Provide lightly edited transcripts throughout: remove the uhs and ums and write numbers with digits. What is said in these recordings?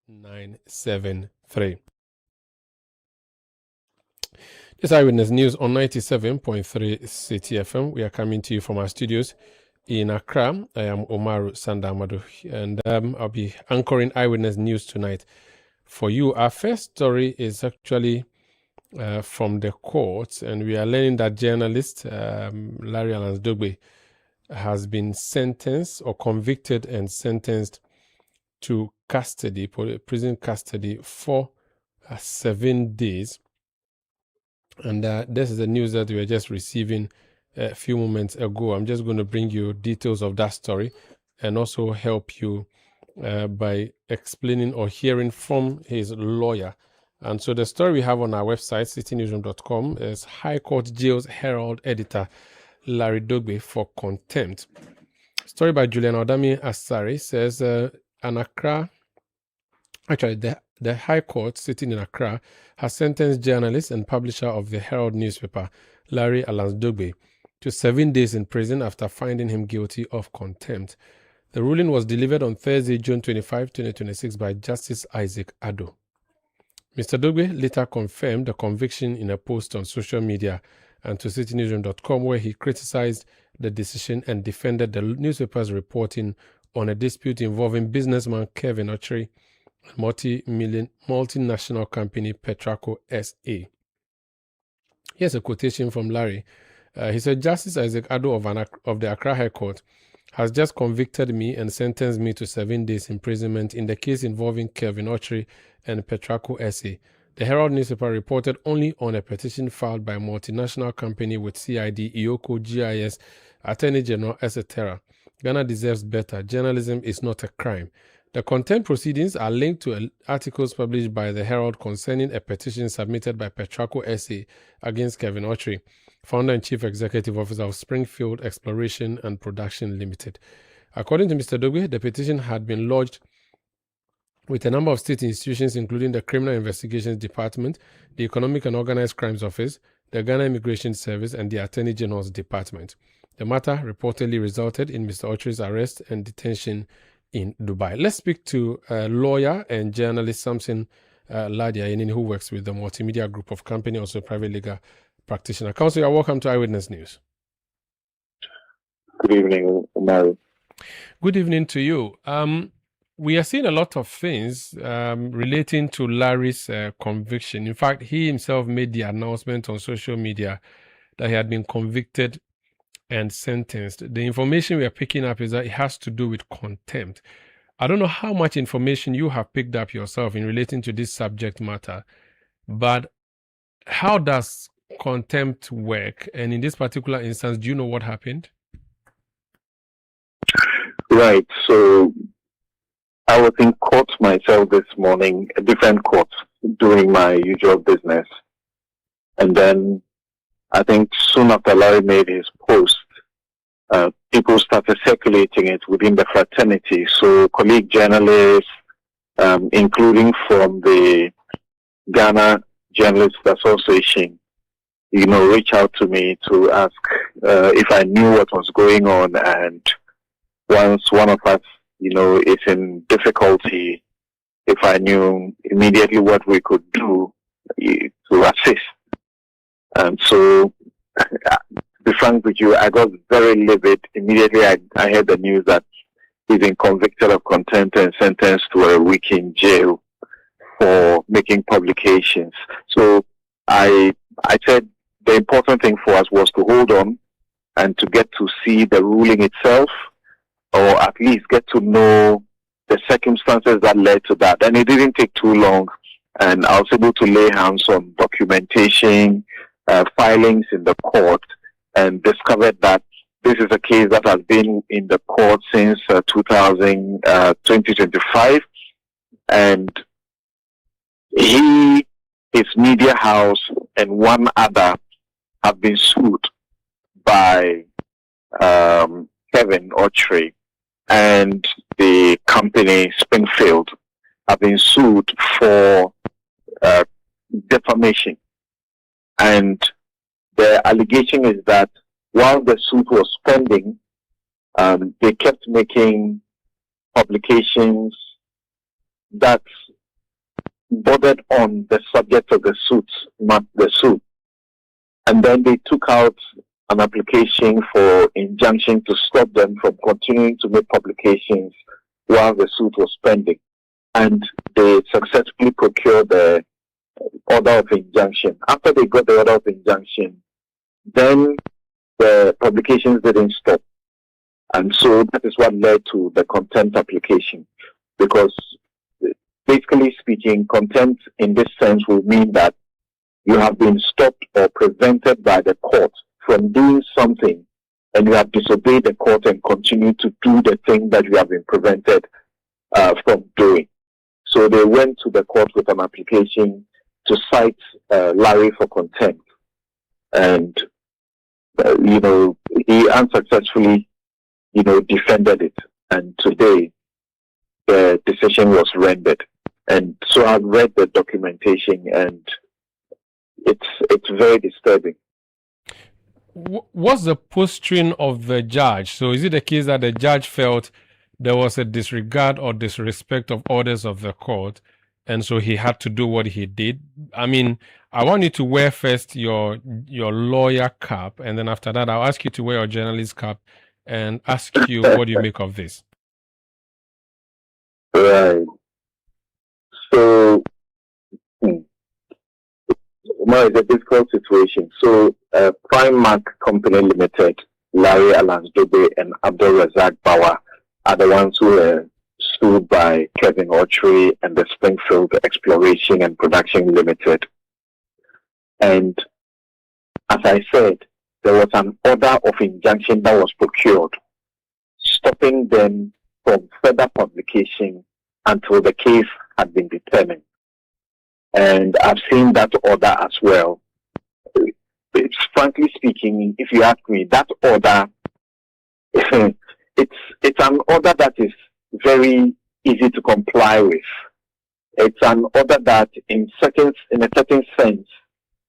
973. This Eyewitness News on 97.3 Citi FM. We are coming to you from our studios in Accra. I am Omaru Sandamadu, and I'll be anchoring Eyewitness News tonight for you. Our first story is actually from the courts, and we are learning that journalist Larry Attah-Mensah has been sentenced or convicted and sentenced to custody, prison custody for 7 days. And this is the news that we were just receiving a few moments ago. I'm just going to bring you details of that story and also help you by explaining or hearing from his lawyer. And so the story we have on our website, citynewsroom.com, is High Court jails Herald editor Larry Dogbe for contempt. Story by Julian Odami Asari says the High Court sitting in Accra has sentenced journalist and publisher of the Herald newspaper, Larry Attah-Mensah, to 7 days in prison after finding him guilty of contempt. The ruling was delivered on Thursday, June 25, 2026 by Justice Isaac Addo. Mr. Dogbe later confirmed the conviction in a post on social media and to citynewsroom.com, where he criticized the decision and defended the newspaper's reporting on a dispute involving businessman Kevin Ochre, multinational company Petraco SA. Here's a quotation from Larry. He said, Justice Isaac Addo of the Accra High Court has just convicted me and sentenced me to 7 days imprisonment in the case involving Kevin Ochre and Petraco SA. The Herald newspaper reported only on a petition filed by a multinational company with CID, IOCO, GIS, Attorney General, etc. Ghana deserves better. Journalism is not a crime. The contempt proceedings are linked to articles published by the Herald concerning a petition submitted by Petraco SA against Kevin Ochre, founder and chief executive officer of Springfield Exploration and Production Limited. According to Mr. Dogbe, the petition had been lodged with a number of state institutions, including the Criminal Investigations Department, the Economic and Organized Crimes Office, the Ghana Immigration Service, and the Attorney General's Department. The matter reportedly resulted in Mr. Ochre's arrest and detention in Dubai. Let's speak to lawyer and journalist Samson Ladia, who works with the Multimedia Group of Company, also a private legal practitioner. Counsel, you're welcome to Eyewitness News. Good evening, Omar. Good evening to you. We are seeing a lot of things relating to Larry's conviction. In fact, he himself made the announcement on social media that he had been convicted and sentenced. The information we are picking up is that it has to do with contempt. I don't know how much information you have picked up yourself in relating to this subject matter, but how does contempt work? And in this particular instance, do you know what happened? Right. So I was in court myself this morning, a different court, doing my usual business. And then I think soon after Larry made his post, people started circulating it within the fraternity. So colleague journalists, including from the Ghana Journalists Association, reached out to me to ask if I knew what was going on. And once one of us, is in difficulty, if I knew immediately what we could do to assist. And so, to be frank with you, I got very livid. Immediately I heard the news that he's been convicted of contempt and sentenced to a week in jail for making publications. So I said the important thing for us was to hold on and to get to see the ruling itself, or at least get to know the circumstances that led to that. And it didn't take too long, and I was able to lay hands on documentation, filings in the court, and discovered that this is a case that has been in the court since 2025, and his media house, and one other have been sued by Kevin Ochre, and the company Springfield have been sued for defamation. And the allegation is that while the suit was pending, they kept making publications that bothered on the subject of the suit, not the suit. And then they took out an application for injunction to stop them from continuing to make publications while the suit was pending. And they successfully procured the order of injunction. After they got the order of injunction, then the publications didn't stop. And so that is what led to the contempt application. Because basically speaking, contempt in this sense will mean that you have been stopped or prevented by the court from doing something, and you have disobeyed the court and continue to do the thing that you have been prevented from doing. So they went to the court with an application to cite Larry for contempt. And, he unsuccessfully, defended it. And today, the decision was rendered. And so I've read the documentation, and it's very disturbing. What's the posturing of the judge? So is it the case that the judge felt there was a disregard or disrespect of orders of the court, and so he had to do what he did? I mean, I want you to wear first your lawyer cap, and then after that, I'll ask you to wear your journalist cap and ask you what do you make of this? Right. So, it's a difficult situation. So, Primark Company Limited, Larry Alansdobe and Abdul Razak Bawa are the ones who were sued by Kevin Autry and the Springfield Exploration and Production Limited. And as I said, there was an order of injunction that was procured, stopping them from further publication until the case had been determined. And I've seen that order as well. Frankly speaking, if you ask me, that order, it's an order that is very easy to comply with. It's an order that, in a certain sense,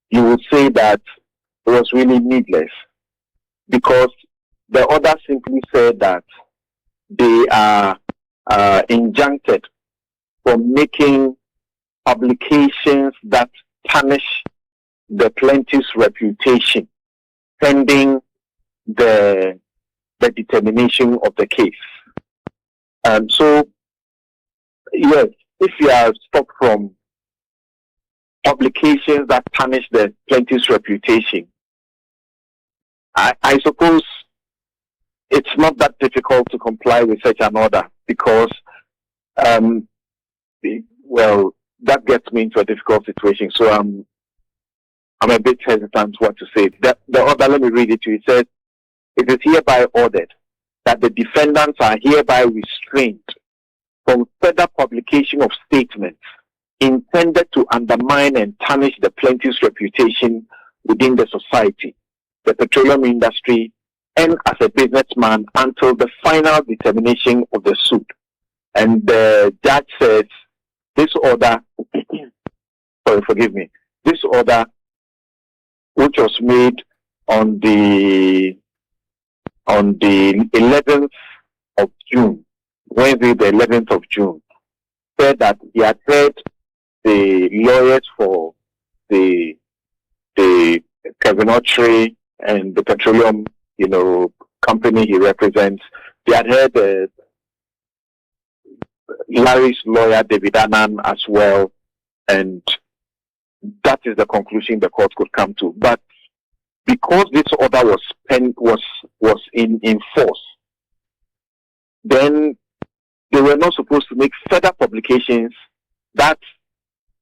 you would say that it was really needless, because the order simply said that they are injuncted from making publications that tarnish the plaintiff's reputation pending the determination of the case. So, yes, if you are stopped from publications that tarnish the plaintiff's reputation, I suppose it's not that difficult to comply with such an order, because, that gets me into a difficult situation. So I'm a bit hesitant what to say. The order, let me read it to you. It says, it is hereby ordered that the defendants are hereby restrained from further publication of statements intended to undermine and tarnish the plaintiff's reputation within the society, the petroleum industry, and as a businessman until the final determination of the suit. And the judge says, this order, this order, which was made on the 11th of June, Wednesday the 11th of June, said that he had heard the lawyers for the Kevin Autry and the petroleum, company he represents. They had heard Larry's lawyer, David Annan, as well, and that is the conclusion the court could come to. But because this order was in force, then they were not supposed to make further publications that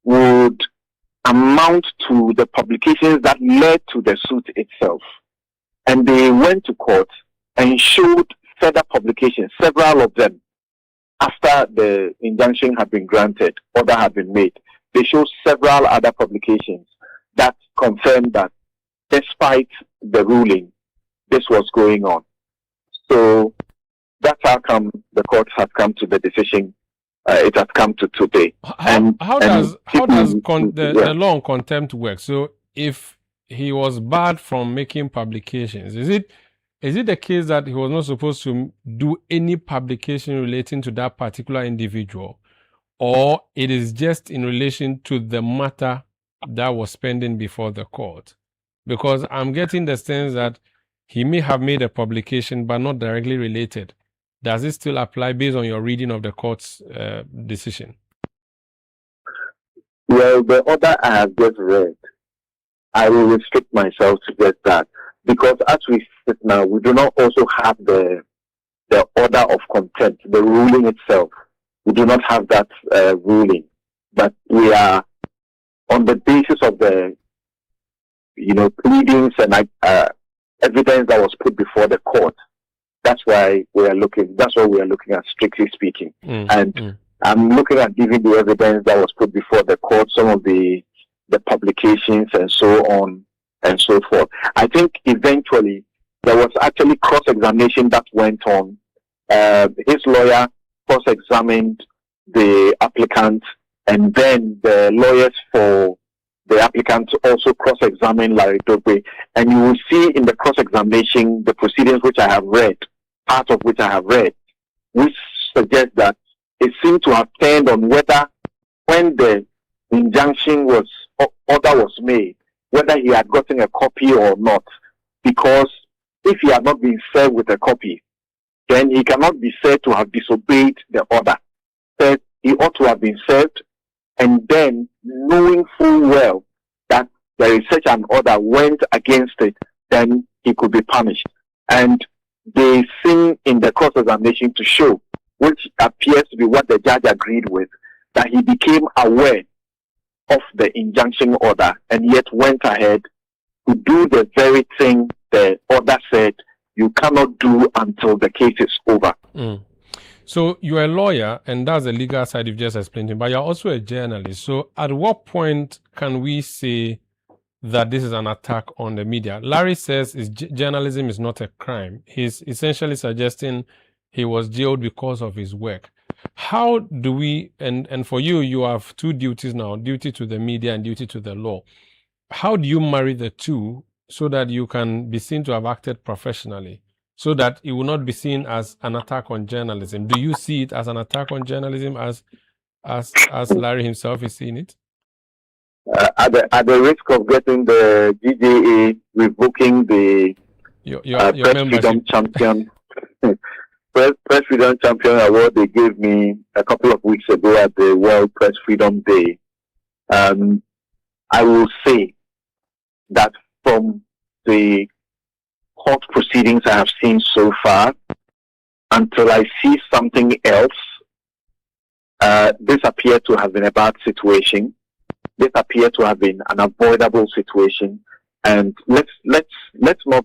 would amount to the publications that led to the suit itself. And they went to court and showed further publications, several of them, after the injunction had been granted, order had been made. They showed several other publications that confirmed that despite the ruling, this was going on. So that's how come the court has come to the decision it has come to today. How does the law on contempt work? So if he was barred from making publications, is it the case that he was not supposed to do any publication relating to that particular individual? or it is just in relation to the matter that was pending before the court? Because I'm getting the sense that he may have made a publication but not directly related. Does it still apply based on your reading of the court's decision? Well, the order I have just read, I will restrict myself to just that, because as we sit now, we do not also have the order of contempt, the ruling itself. We do not have that ruling, but we are on the basis of the, pleadings and evidence that was put before the court. That's why we are looking. That's what we are looking at, strictly speaking. I'm looking at giving the evidence that was put before the court, some of the publications and so on and so forth. I think eventually there was actually cross-examination that went on. His lawyer cross-examined the applicant, and then the lawyers for the applicant also cross-examined Larry Dogbe. And you will see in the cross-examination the proceedings which I have read, part of which I have read, which suggest that it seemed to have turned on whether, when the injunction order was made, whether he had gotten a copy or not. Because if he had not been served with a copy, then he cannot be said to have disobeyed the order. But he ought to have been served, and then, knowing full well that there is such an order, went against it, then he could be punished. And they seem in the cross-examination to show, which appears to be what the judge agreed with, that he became aware of the injunction order and yet went ahead to do the very thing the order said you cannot do until the case is over. So you're a lawyer, and that's the legal side you've just explained, but you're also a journalist. So at what point can we say that this is an attack on the media? Larry says journalism is not a crime. He's essentially suggesting he was jailed because of his work. How do we, and for you, you have two duties now, duty to the media and duty to the law. How do you marry the two so that you can be seen to have acted professionally, so that it will not be seen as an attack on journalism? Do you see it as an attack on journalism as Larry himself is seeing it? At the risk of getting the GJA revoking the Press Freedom Champion Press Freedom Champion Award they gave me a couple of weeks ago at the World Press Freedom Day, I will say that from the court proceedings I have seen so far, until I see something else, this appeared to have been a bad situation. This appeared to have been an avoidable situation, and let's not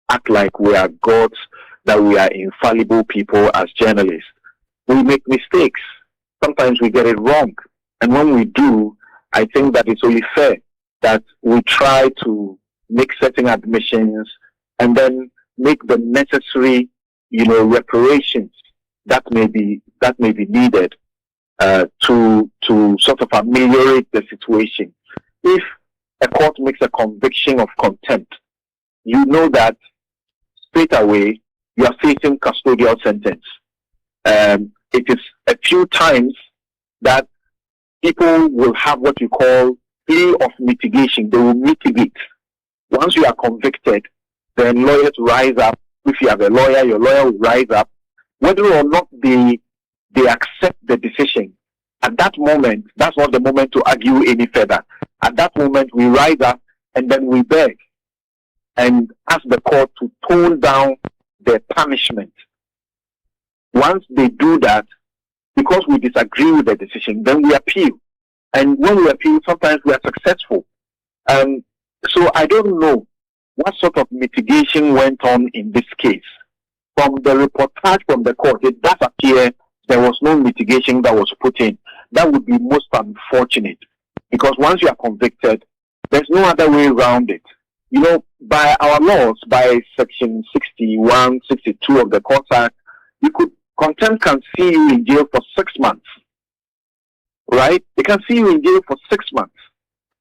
act like we are gods, that we are infallible people as journalists. We make mistakes. Sometimes we get it wrong, and when we do, I think that it's only fair that we try to make certain admissions and then make the necessary, reparations that may be needed to sort of ameliorate the situation. If a court makes a conviction of contempt, you know that straight away you are facing custodial sentence. It is a few times that people will have what you call plea of mitigation. They will mitigate. Once you are convicted, then lawyers rise up. If you have a lawyer, your lawyer will rise up. Whether or not they accept the decision, at that moment, that's not the moment to argue any further. At that moment, we rise up and then we beg and ask the court to tone down their punishment. Once they do that, because we disagree with the decision, then we appeal. And when we appeal, sometimes we are successful. So I don't know what sort of mitigation went on in this case. From the reportage from the court, it does appear there was no mitigation that was put in. That would be most unfortunate, because once you are convicted, there's no other way around it. By our laws, by section 61, 62 of the Court Act, contempt can see you in jail for 6 months. Right? They can see you in jail for 6 months.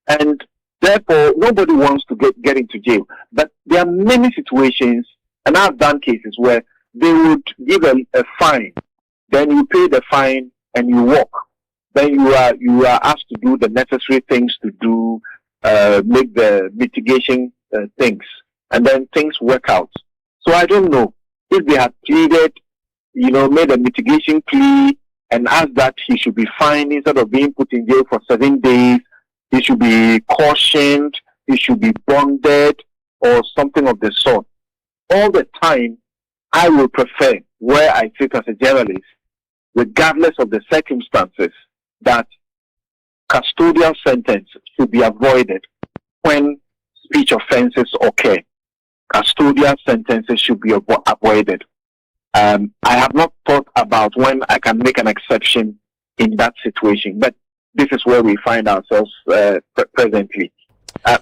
And therefore, nobody wants to get into jail. But there are many situations, and I've done cases where they would give a fine, then you pay the fine and you walk. then you are asked to do the necessary things to do, make the mitigation things, and then things work out. So I don't know if they had pleaded, made a mitigation plea and asked that he should be fined instead of being put in jail for 7 days. He should be cautioned. He should be bonded or something of the sort. All the time, I will prefer, where I sit as a journalist, regardless of the circumstances, that custodial sentence should be avoided when speech offenses occur. Custodial sentences should be avoided. I have not thought about when I can make an exception in that situation, but this is where we find ourselves presently.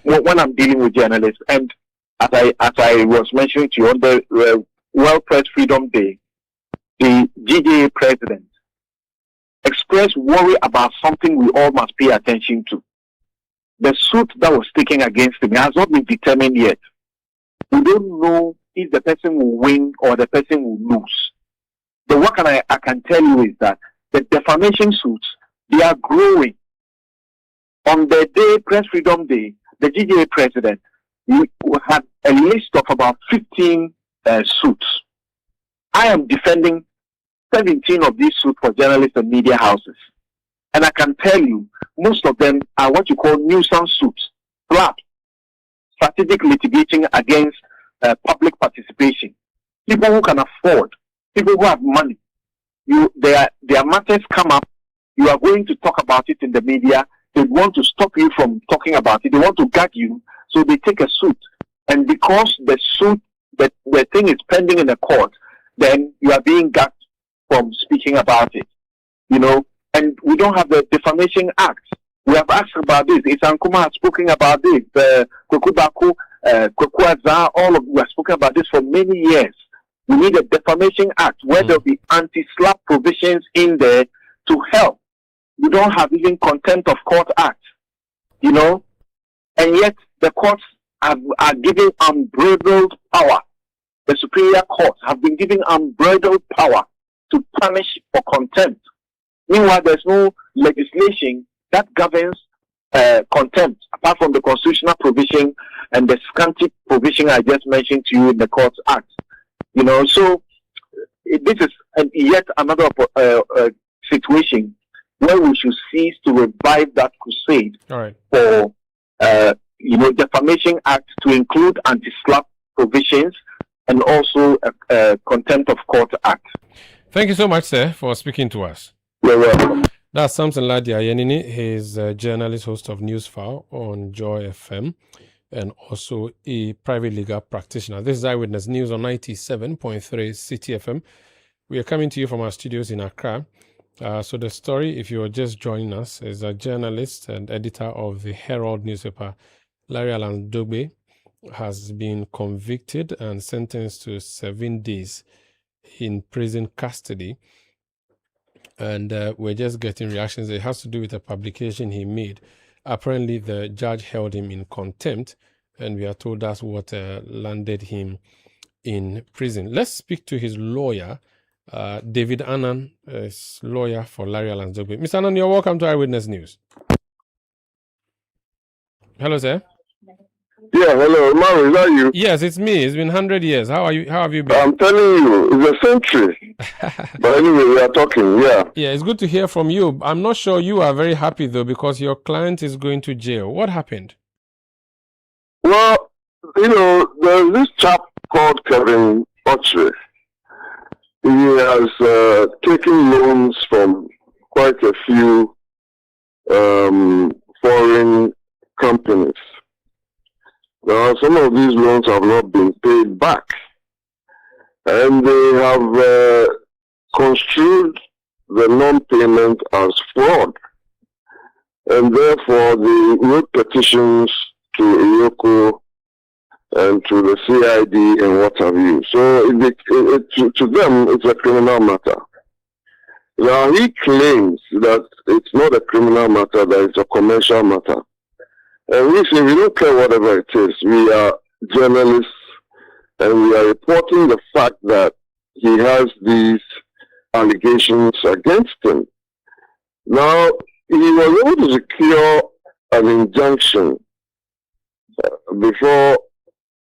When I'm dealing with journalists, and as I was mentioning to you on the World Press Freedom Day, the GJA president expressed worry about something we all must pay attention to. The suit that was taken against him has not been determined yet. We don't know if the person will win or the person will lose. The what I can tell you is that the defamation suits, they are growing. On the day, Press Freedom Day, the GJA president had a list of about 15 suits. I am defending 17 of these suits for journalists and media houses. And I can tell you, most of them are what you call nuisance suits, flat, strategic litigating against public participation. People who can afford, people who have money. Their matters come up, you are going to talk about it in the media, they want to stop you from talking about it, they want to gag you, so they take a suit. And because the suit, the thing is pending in the court, then you are being gagged from speaking about it. And we don't have the Defamation Act. We have asked about this. Isan Kuma has spoken about this. Kwekubaku, Kwekuaza, all of you have spoken about this for many years. We need a Defamation Act where there'll be anti-slap provisions in there to help. We don't have even Contempt of Court Act, and yet the courts are giving unbridled power. The Superior Courts have been giving unbridled power to punish for contempt. Meanwhile, there's no legislation that governs contempt, apart from the constitutional provision and the scanty provision I just mentioned to you in the Courts Act. So this is yet another situation where we should cease to revive that crusade for, Defamation Act to include anti-slap provisions and also a Contempt of Court Act. Thank you so much, sir, for speaking to us. You're welcome. That's Samson Ladia Yenini. He's a journalist, host of Newsfile on Joy FM, and also a private legal practitioner. This is Eyewitness News on 97.3 Citi FM. We are coming to you from our studios in Accra. So the story, if you are just joining us, is a journalist and editor of the Herald newspaper, Larry Alan-Dogbe, has been convicted and sentenced to 7 days in prison custody. And we're just getting reactions. It has to do with a publication he made. Apparently, the judge held him in contempt, and we are told that's what landed him in prison. Let's speak to his lawyer, David Annan, is lawyer for Larry Alan-Dogbe. Mr. Annan, you're welcome to Eyewitness News. Hello, sir. Yeah, hello, Mario, is that you? Yes, it's me. It's been 100 years. How are you? How have you been? I'm telling you, it's a century. But anyway, we are talking, yeah. Yeah, it's good to hear from you. I'm not sure you are very happy, though, because your client is going to jail. What happened? Well, there's this chap called Kevin Ochre. He has taken loans from quite a few foreign companies. Now, some of these loans have not been paid back, and they have construed the non-payment as fraud, and therefore they wrote petitions to IOCO and to the CID and what have you. So to them, it's a criminal matter. Now, he claims that it's not a criminal matter, that it's a commercial matter. And we say we don't care whatever it is. We are journalists, and we are reporting the fact that he has these allegations against him. Now, he was able to secure an injunction before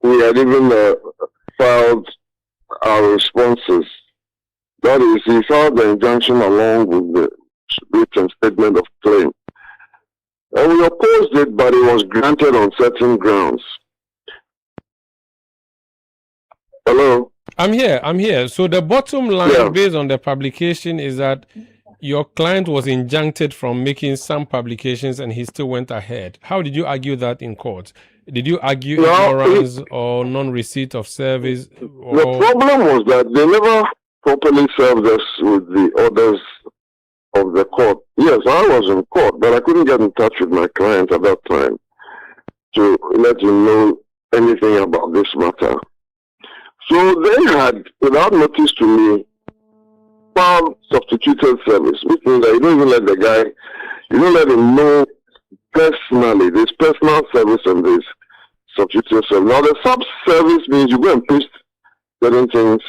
we had even filed our responses. That is, he filed the injunction along with the written statement of claim. And we opposed it, but it was granted on certain grounds. Hello? I'm here. So the bottom line based on the publication is that your client was injuncted from making some publications and he still went ahead. How did you argue that in court? Did you argue ignorance or non-receipt of service? The problem was that they never properly served us with the orders of the court. Yes, I was in court, but I couldn't get in touch with my client at that time to let him know anything about this matter. So they had, without notice to me, found substituted service, which means that you don't even let the guy, you don't let him know personally. There's personal service and there's substituted service. Now the sub-service means you go and paste certain things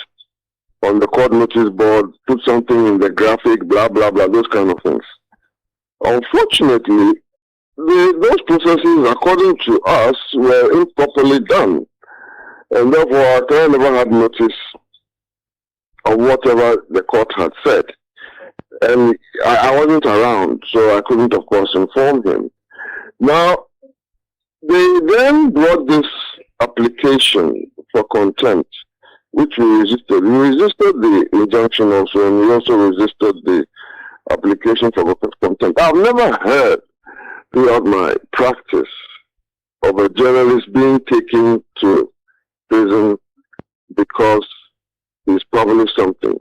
on the court notice board, put something in the graphic, blah, blah, blah, those kind of things. Unfortunately, those processes, according to us, were improperly done. And therefore, our client never had notice of whatever the court had said. And I wasn't around, so I couldn't, of course, inform him. Now, they then brought this application for contempt, which we resisted. We resisted the injunction also, and we also resisted the application for contempt. I've never heard throughout my practice of a journalist being taken to prison because he's published something.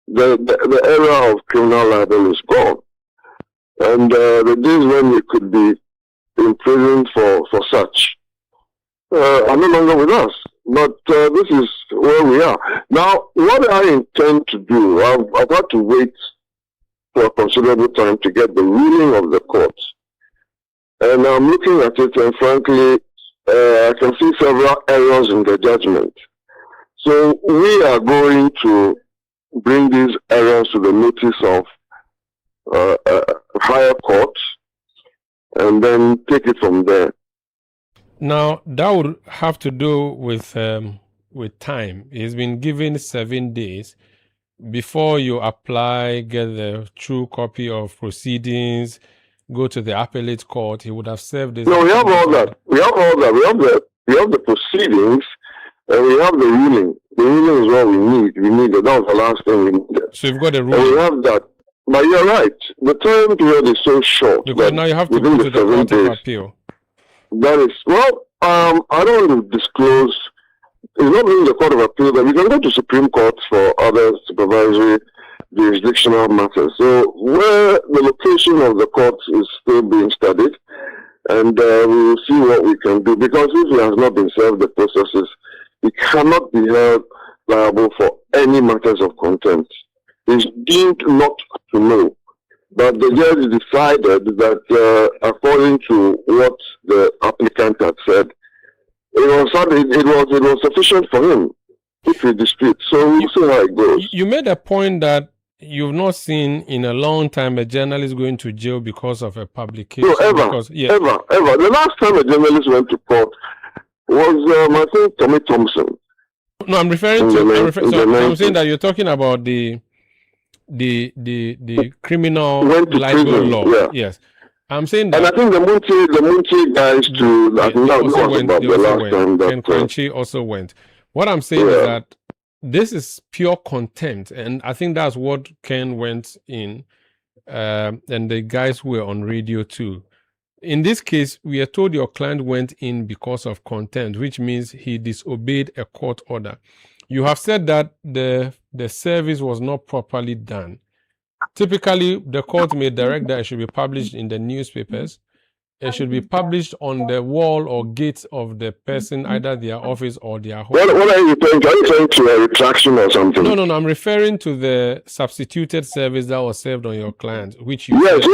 The era of criminal libel is gone. And the days when we could be in prison for such are no longer with us. But this is where we are. Now, what I intend to do, I've had to wait for a considerable time to get the ruling of the court. And I'm looking at it, and frankly, I can see several errors in the judgment. So we are going to bring these errors to the notice of higher court and then take it from there. Now, that would have to do with time. He's been given 7 days before you apply, get the true copy of proceedings, go to the appellate court. He would have served this. No, we have all that. We have all that. We have the proceedings, and we have the ruling. The ruling is what we need. We need it. That was the last thing we needed. So you've got the ruling. And we have that. But you're right. The time period is so short. Because now you have to go to the court of appeal. That is, well, I don't want to disclose. It's not really the court of appeal, but we can go to Supreme Court for other supervisory jurisdictional matters. So where the location of the court is still being studied, and we will see what we can do. Because if he has not been served the processes, he cannot be held liable for any matters of contempt. He's deemed not to know. But the judge decided that according to what the applicant had said, it was sufficient for him if he disputes. So we'll see how it goes. You made a point that you've not seen in a long time a journalist going to jail because of a publication. No, ever. The last time a journalist went to court was, I think, Tommy Thompson. No, I'm referring to. I'm saying that you're talking about the criminal libel law. Yeah. Yes, I'm saying that. And I think the Munti guys too. I think that was about the last time. And Crunchy also went. What I'm saying is that this is pure contempt, and I think that's what Ken went in, and the guys who were on radio too. In this case, we are told your client went in because of contempt, which means he disobeyed a court order. You have said that the service was not properly done. Typically, the court may direct that it should be published in the newspapers. It should be published on the wall or gate of the person, either their office or their home. What are you saying? Are you saying to a retraction or something? No. I'm referring to the substituted service that was served on your client, which you. Yes.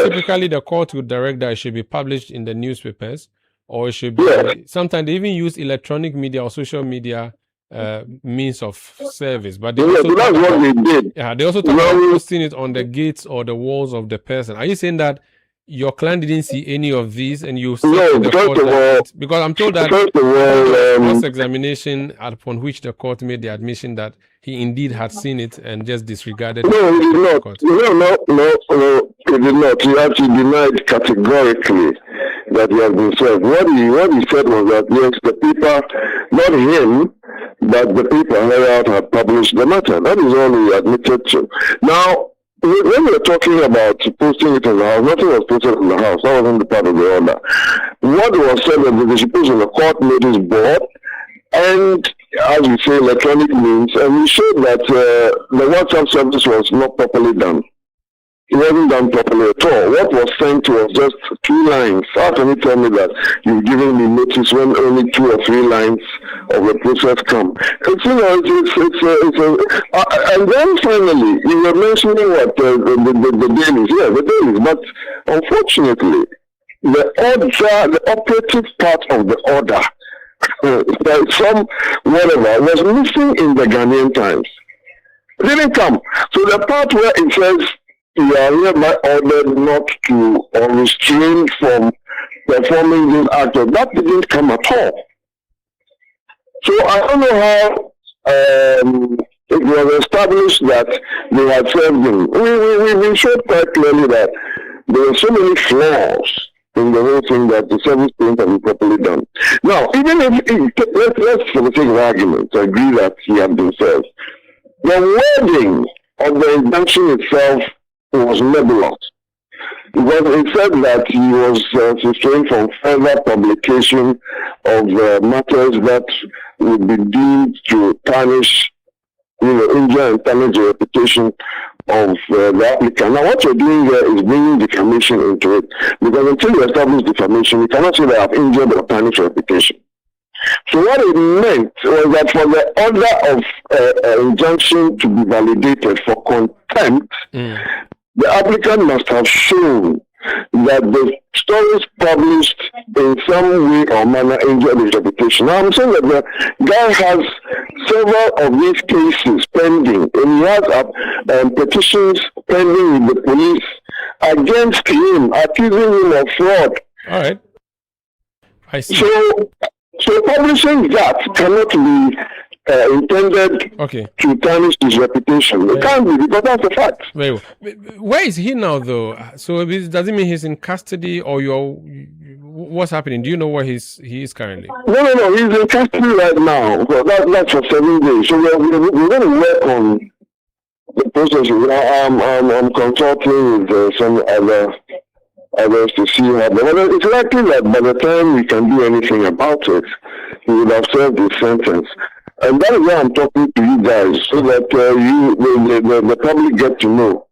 Typically, the court would direct that it should be published in the newspapers, or it should be. Sometimes they even use electronic media or social media means of service. But they Yeah, also that's what they did. Yeah, they also talk about posting it on the gates or the walls of the person. Are you saying that your client didn't see any of these, and you said No, to the first court of all, because I'm told that first of all, cross-examination upon which the court made the admission that he indeed had seen it and just disregarded. No, he did not. Court. No, he did not. He actually denied categorically that he had been served. What he said was that yes, the paper, not him, but the paper Herald had published the matter. That is all he admitted to. Now, when we're talking about posting it in the house, nothing was posted in the house. That wasn't the part of the order. What was said was that they should put in the court notice board, and as we say, electronic means, and we showed that the WhatsApp service was not properly done. It wasn't done properly at all. What was sent was just 2 lines. How can you tell me that you've given me notice when only 2 or 3 lines of the process come? And then finally, you were mentioning what the dailies. Yeah, the dailies. But unfortunately, the operative part of the order, some whatever, was missing in the Ghanaian Times. It didn't come. So the part where it says, you are hereby ordered not to or restrained from performing this act, that didn't come at all. So I don't know how it was established that they had served him. We showed quite clearly that there were so many flaws in the whole thing that the service couldn't have been properly done. Now, even if, let's for the sake of argument, agree that he had been served, the wording of the injunction itself was nebulous. Because it said that he was restrained from further publication of matters that would be deemed to tarnish, injure and tarnish the reputation of the applicant. Now, what you're doing here is bringing defamation into it. Because until you establish defamation, you cannot say that I've injured or tarnished reputation. So what it meant was that for the order of injunction to be validated for contempt, the applicant must have shown that the stories published in some way or manner injured his reputation. Now, I'm saying that the guy has several of these cases pending, and he has petitions pending with the police against him, accusing him of fraud. All right. I see. So publishing that cannot be intended to tarnish his reputation. It can't be, because that's a fact. Very well. Where is he now, though? So does it mean he's in custody, or what's happening? Do you know where he is currently? No. He's in custody right now. That's for 7 days. So we're going to work on the process. I'm consulting with some others to see how. But it's likely that by the time we can do anything about it, he would have served his sentence. And that is why I'm talking to you guys, so that the public get to know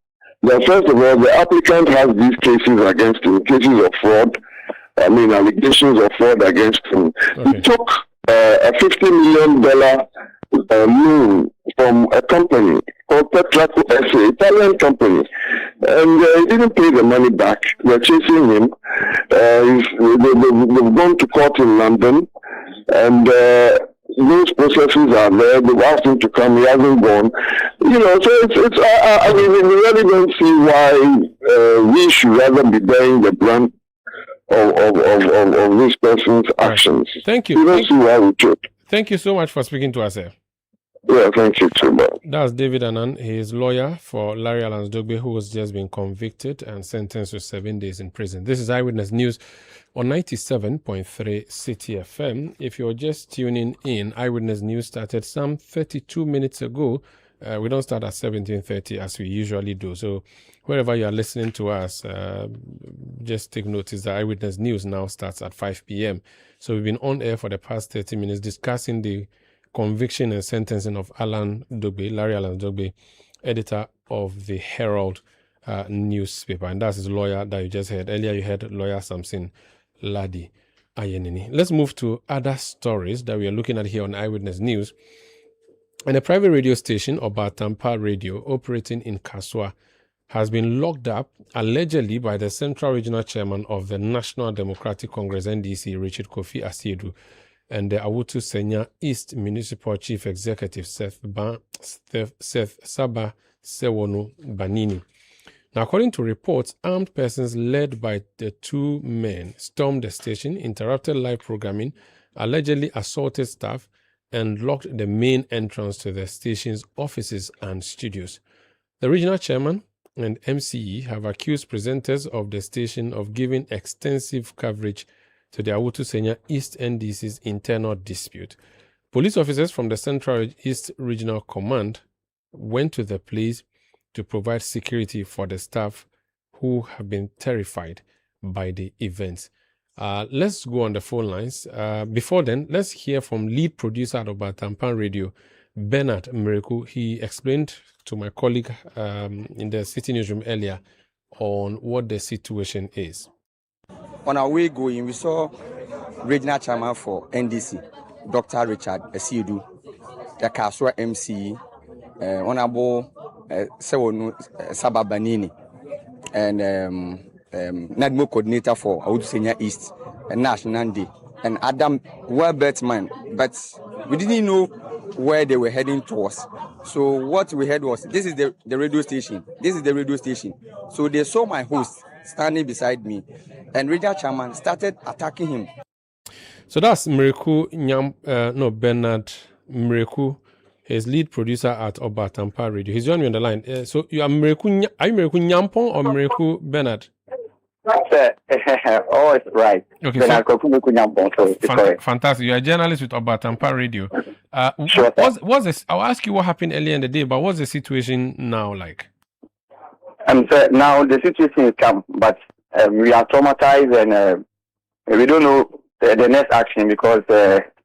that, first of all, the applicant has these cases against him, cases of fraud, allegations of fraud against him. He took a $50 million loan from a company called Petraco SA, Italian company, and he didn't pay the money back. They're chasing him. They've gone to court in London, and those processes are there. They've asked him to come. He hasn't gone. So it's. We really don't see why we should rather be bearing the brunt of this person's actions. Thank you. We don't see why we should. Thank you so much for speaking to us, sir. Yeah, thank you too, man. That's David Annan. He is lawyer for Larry Alansdogbe, who has just been convicted and sentenced to 7 days in prison. This is Eyewitness News on 97.3 Citi FM. If you're just tuning in, Eyewitness News started some 32 minutes ago. We don't start at 17:30 as we usually do. So wherever you are listening to us, just take notice that Eyewitness News now starts at 5 p.m. So we've been on air for the past 30 minutes discussing the conviction and sentencing of Larry Alansdogbe, editor of the Herald newspaper. And that's his lawyer that you just heard. Earlier you heard lawyer Samson Ladi Ayenini. Let's move to other stories that we are looking at here on Eyewitness News. And a private radio station, Obatampa Radio, operating in Kaswa, has been locked up allegedly by the Central Regional Chairman of the National Democratic Congress, NDC, Richard Kofi Asiedu. and the Awutu Senya East Municipal Chief Executive Seth Saba Sewonu Banini. Now, according to reports, armed persons led by the two men stormed the station, interrupted live programming, allegedly assaulted staff, and locked the main entrance to the station's offices and studios. The regional chairman and MCE have accused presenters of the station of giving extensive coverage to the Awutu Senya East NDC's internal dispute. Police officers from the Central East Regional Command went to the place to provide security for the staff who have been terrified by the events. Let's go on the phone lines. Before then, let's hear from lead producer at Obatampan Radio, Bernard Mmereku. He explained to my colleague in the City Newsroom earlier on what the situation is. On our way going, we saw regional chairman for NDC, Dr. Richard Esiedu, the Kaswa MC, Honorable Sewonu Saba Banini, and NADMO coordinator for Awutu Senya East and National Day, and Adam Well-Bertman, but we didn't know where they were heading towards. So what we heard was, this is the radio station. This is the radio station. So they saw my host standing beside me, and regional chairman started attacking him. So that's Bernard Mmereku, his lead producer at Obatampa Radio. He's joining me on the line. So you are Mmereku, are you Mmereku Nyampong or Mmereku Bernard? Oh, it's right. Okay, fantastic. You're a journalist with Obatampa Radio. Sure. What's this? I'll ask you what happened earlier in the day, but what's the situation now like? Sir, now the situation is calm, but we are traumatized and we don't know the next action because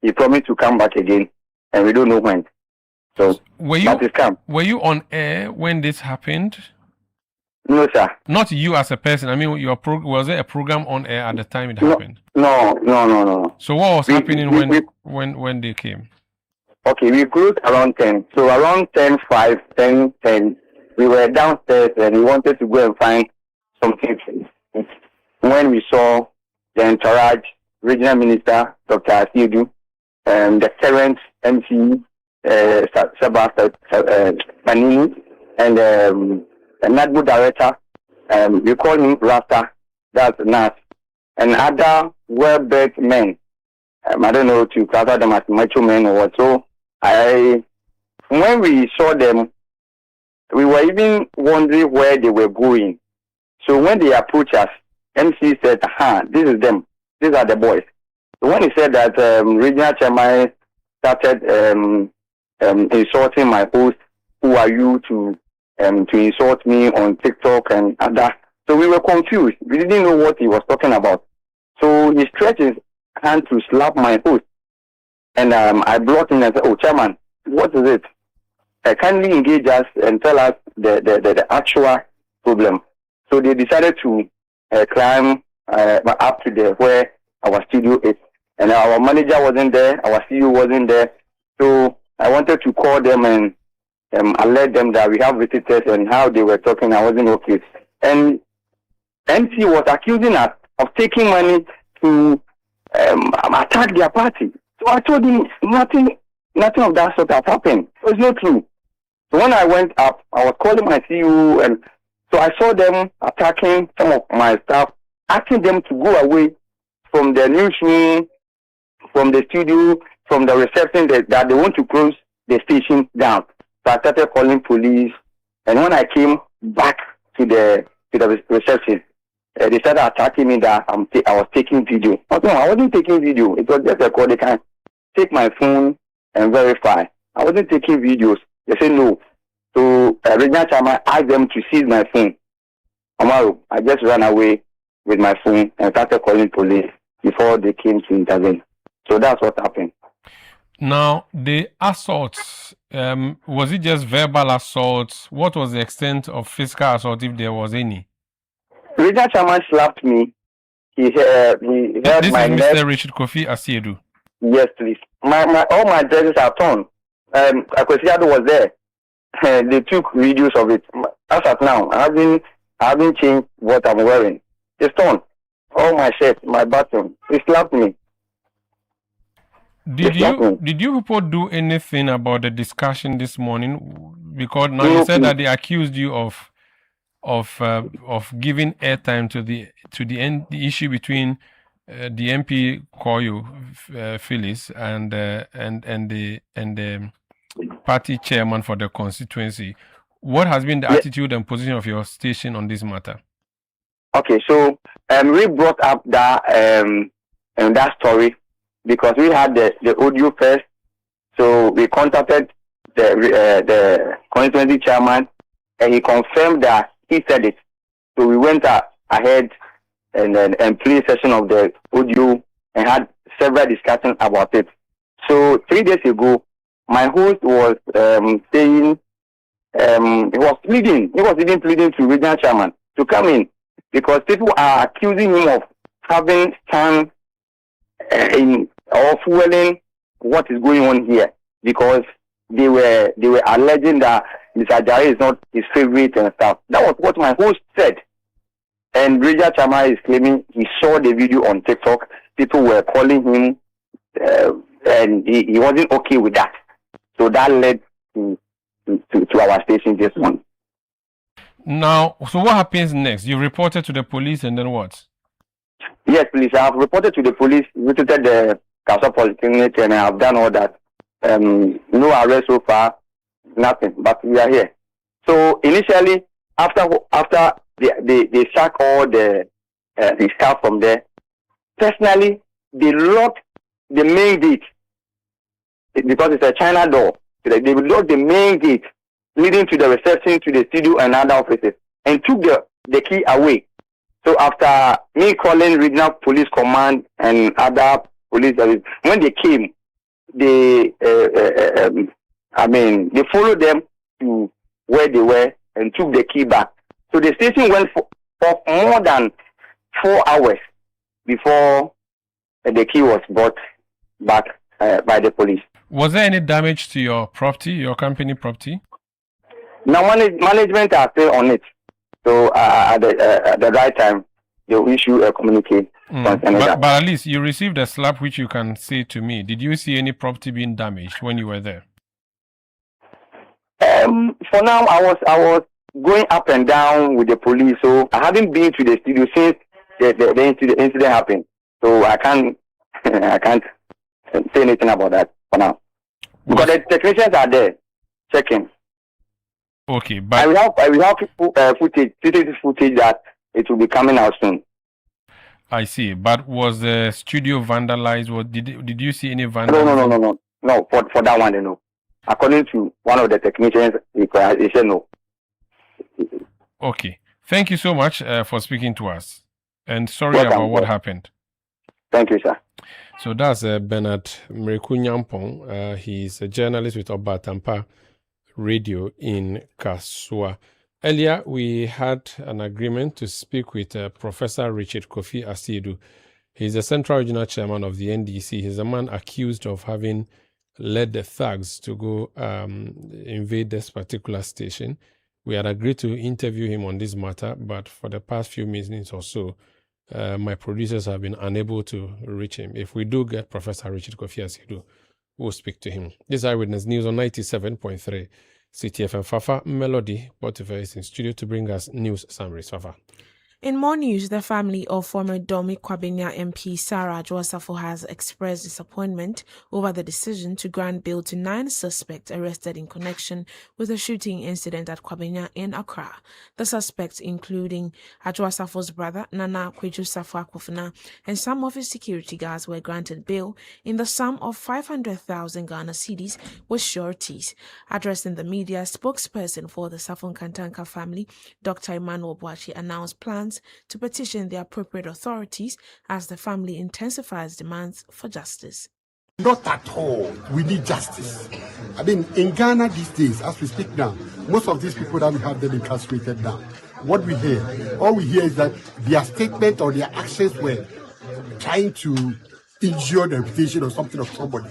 he promised to come back again, and we don't know when. So were you on air when this happened? No, sir. Not you as a person. I mean, was there a program on air at the time it happened? No. So what was happening when they came? Okay, we closed around 10. So around 10:05, 10:10, we were downstairs and we wanted to go and find something. When we saw the entourage, Regional Minister Dr. Asiedu, the current MC Saba Banini, and the NADMO director, we call him Rasta, that's Nas, and other well-bred men. I don't know to classify them as macho men or what. So when we saw them, we were even wondering where they were going. So when they approached us, MC said, this is them. These are the boys. So when he said that, regional chairman started insulting my host, who are you to insult me on TikTok and other. So we were confused. We didn't know what he was talking about. So he stretched his hand to slap my host. And I blocked him and said, chairman, what is it? Kindly engage us and tell us the actual problem. So they decided to climb up to where our studio is. And our manager wasn't there, our CEO wasn't there. So I wanted to call them and alert them that we have visitors, and how they were talking, I wasn't okay. And MC was accusing us of taking money to attack their party. So I told him nothing of that sort has happened. It was not true. So when I went up, I was calling my CEO, and so I saw them attacking some of my staff, asking them to go away from the newsroom, from the studio, from the reception, that they want to close the station down. So I started calling police, and when I came back to the reception, they started attacking me that I was taking video. But no, I wasn't taking video. It was just a call. They can take my phone and verify. I wasn't taking videos. They said no. So regional chairman asked them to seize my phone. Tomorrow, I just ran away with my phone and started calling police before they came to intervene. So that's what happened. Now, the assaults, was it just verbal assaults? What was the extent of physical assault, if there was any? Regional chairman slapped me. He held my neck. This is Mr. Richard Kofi Asiedu. Yes, please. All my dresses are torn. Akwesiado was there. They took videos of it. As of now, I haven't changed what I'm wearing. It's torn. All my shirt, my button. He slapped me. Did you people do anything about the discussion this morning? Because now you said that they accused you of giving airtime to the issue between the MP Koyu Phyllis and the party chairman for the constituency. What has been the attitude and position of your station on this matter? Okay, so we brought up that story because we had the audio first. So we contacted the constituency chairman, and he confirmed that he said it. So we went ahead and played a session of the audio and had several discussions about it. So 3 days ago, my host was saying he was pleading to regional chairman to come in because people are accusing him of having stand in or fueling what is going on here because they were alleging that Mr. Ajay is not his favorite and stuff. That was what my host said. And regional chairman is claiming he saw the video on TikTok. People were calling him and he wasn't okay with that. So that led to our station this month. Now, so what happens next? You reported to the police and then what? Yes, please. I have reported to the police, visited the Council Polyclinic, and I have done all that. No arrest so far, nothing. But we are here. So initially, after they sack all the staff from there, personally, they locked the main gate because it's a China door. They locked the main gate leading to the reception, to the studio and other offices, and took the key away. So after me calling regional police command and other police, when they came, they followed them to where they were and took the key back. So the station went for more than 4 hours before the key was brought back by the police. Was there any damage to your property, your company property? Now management are still on it. So at the right time, they'll issue a communique. But at least you received a slap which you can say to me. Did you see any property being damaged when you were there? For now, I was going up and down with the police, so I haven't been to the studio since the incident happened. So I can't say anything about that for now. Because the technicians are there checking. Okay, but I will have footage that it will be coming out soon. I see. But was the studio vandalized? Did you see any vandalism? No. For that one, no. According to one of the technicians, he said no. Okay. Thank you so much for speaking to us. And sorry about what happened. Thank you, sir. So that's Bernard Mreku Nyampong. He's a journalist with Obatampa Radio in Kasua. Earlier, we had an agreement to speak with Professor Richard Kofi Asiedu. He's the Central Regional Chairman of the NDC. He's a man accused of having led the thugs to go invade this particular station. We had agreed to interview him on this matter, but for the past few minutes or so, my producers have been unable to reach him. If we do get Professor Richard Kofi Asiedu, we'll speak to him. This is Eyewitness News on 97.3 Citi FM. Fafa Melody Botifer is in studio to bring us news summaries. Fafa. In more news, the family of former Domi Kwabenya MP Sarah Adwoa-Safo has expressed disappointment over the decision to grant bail to 9 suspects arrested in connection with a shooting incident at Kwabenya in Accra. The suspects, including Adwoa-Safo's brother, Nana Kweju-Safo Akufina, and some of his security guards, were granted bail in the sum of 500,000 Ghana cedis with sureties. Addressing the media, spokesperson for the Safo Nkantanka family, Dr. Emmanuel Boachi, announced plans to petition the appropriate authorities as the family intensifies demands for justice. Not at all. We need justice. I mean, in Ghana these days, as we speak now, most of these people that we have them incarcerated now, what we hear, all we hear is that their statement or their actions were trying to injure the reputation or something of somebody.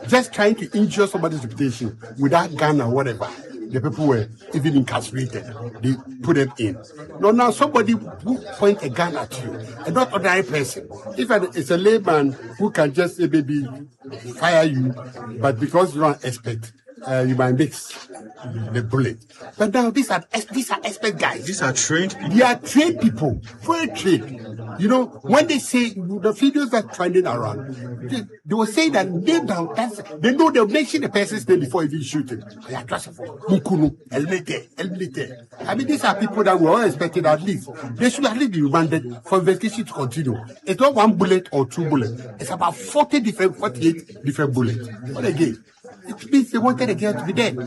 Just trying to injure somebody's reputation without gun or whatever. the people were even incarcerated. They put them in. No, now somebody who point a gun at you, a not ordinary person. If it's a layman who can just maybe fire you, but because you don't expect, you might miss the bullet. But now these are expert guys. These are trained people. They are trained people, very trained. You know, when they say the videos that trending around, they will say that they know they'll mention the person's name before even shooting. I mean, these are people that we all expected at least. They should at least be remanded for investigation to continue. It's not one bullet or two bullets. It's about 48 different bullets. But again, it means they wanted the girl to be dead.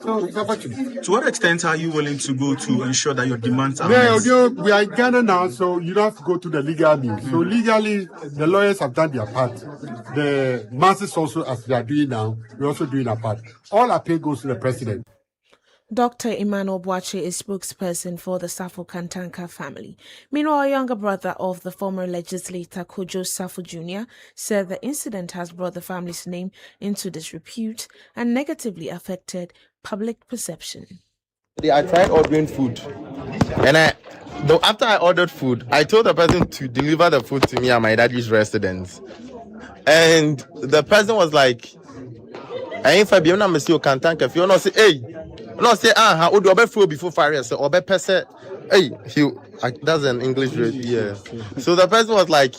So it's unfortunate. To what extent are you willing to go to ensure that your demands are met? We are in Ghana now, so you don't have to go to the legal means. So legally, the lawyers have done their part. The masses also, as they are doing now, we're also doing our part. All our pay goes to the president. Dr. Emmanuel Boache is spokesperson for the Safo Kantanka family. Meanwhile, a younger brother of the former legislator Kojo Safo Jr. said the incident has brought the family's name into disrepute and negatively affected public perception. I tried ordering food, and after I ordered food, I told the person to deliver the food to me at my daddy's residence, and the person was like, "I ain't fabi na mesi o Kantanka. If you not say, hey, no say how would you food before fire? So obe person, hey, that's an English word, yeah." So the person was like,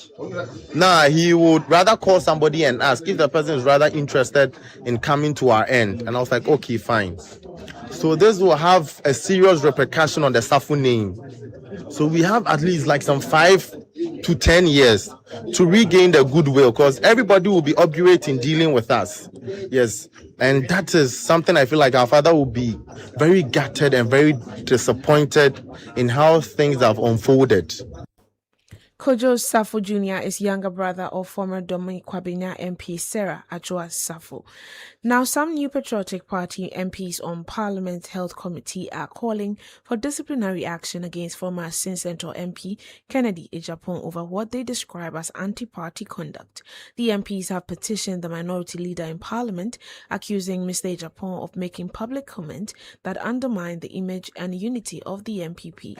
"Nah, he would rather call somebody and ask if the person is rather interested in coming to our end." And I was like, "Okay, fine." So this will have a serious repercussion on the Safo name. So we have at least like some 5 to 10 years to regain the goodwill, because everybody will be obdurate in dealing with us. Yes. And that is something I feel like our father will be very gutted and very disappointed in how things have unfolded. Kojo Safo Jr. is younger brother of former Domi Kwabena MP Sarah Attah-Mensah Safo. Now, some New Patriotic Party MPs on Parliament Health Committee are calling for disciplinary action against former Sin Central MP Kennedy Ejapon over what they describe as anti-party conduct. The MPs have petitioned the minority leader in Parliament, accusing Mr. Ejapon of making public comment that undermine the image and unity of the MPP.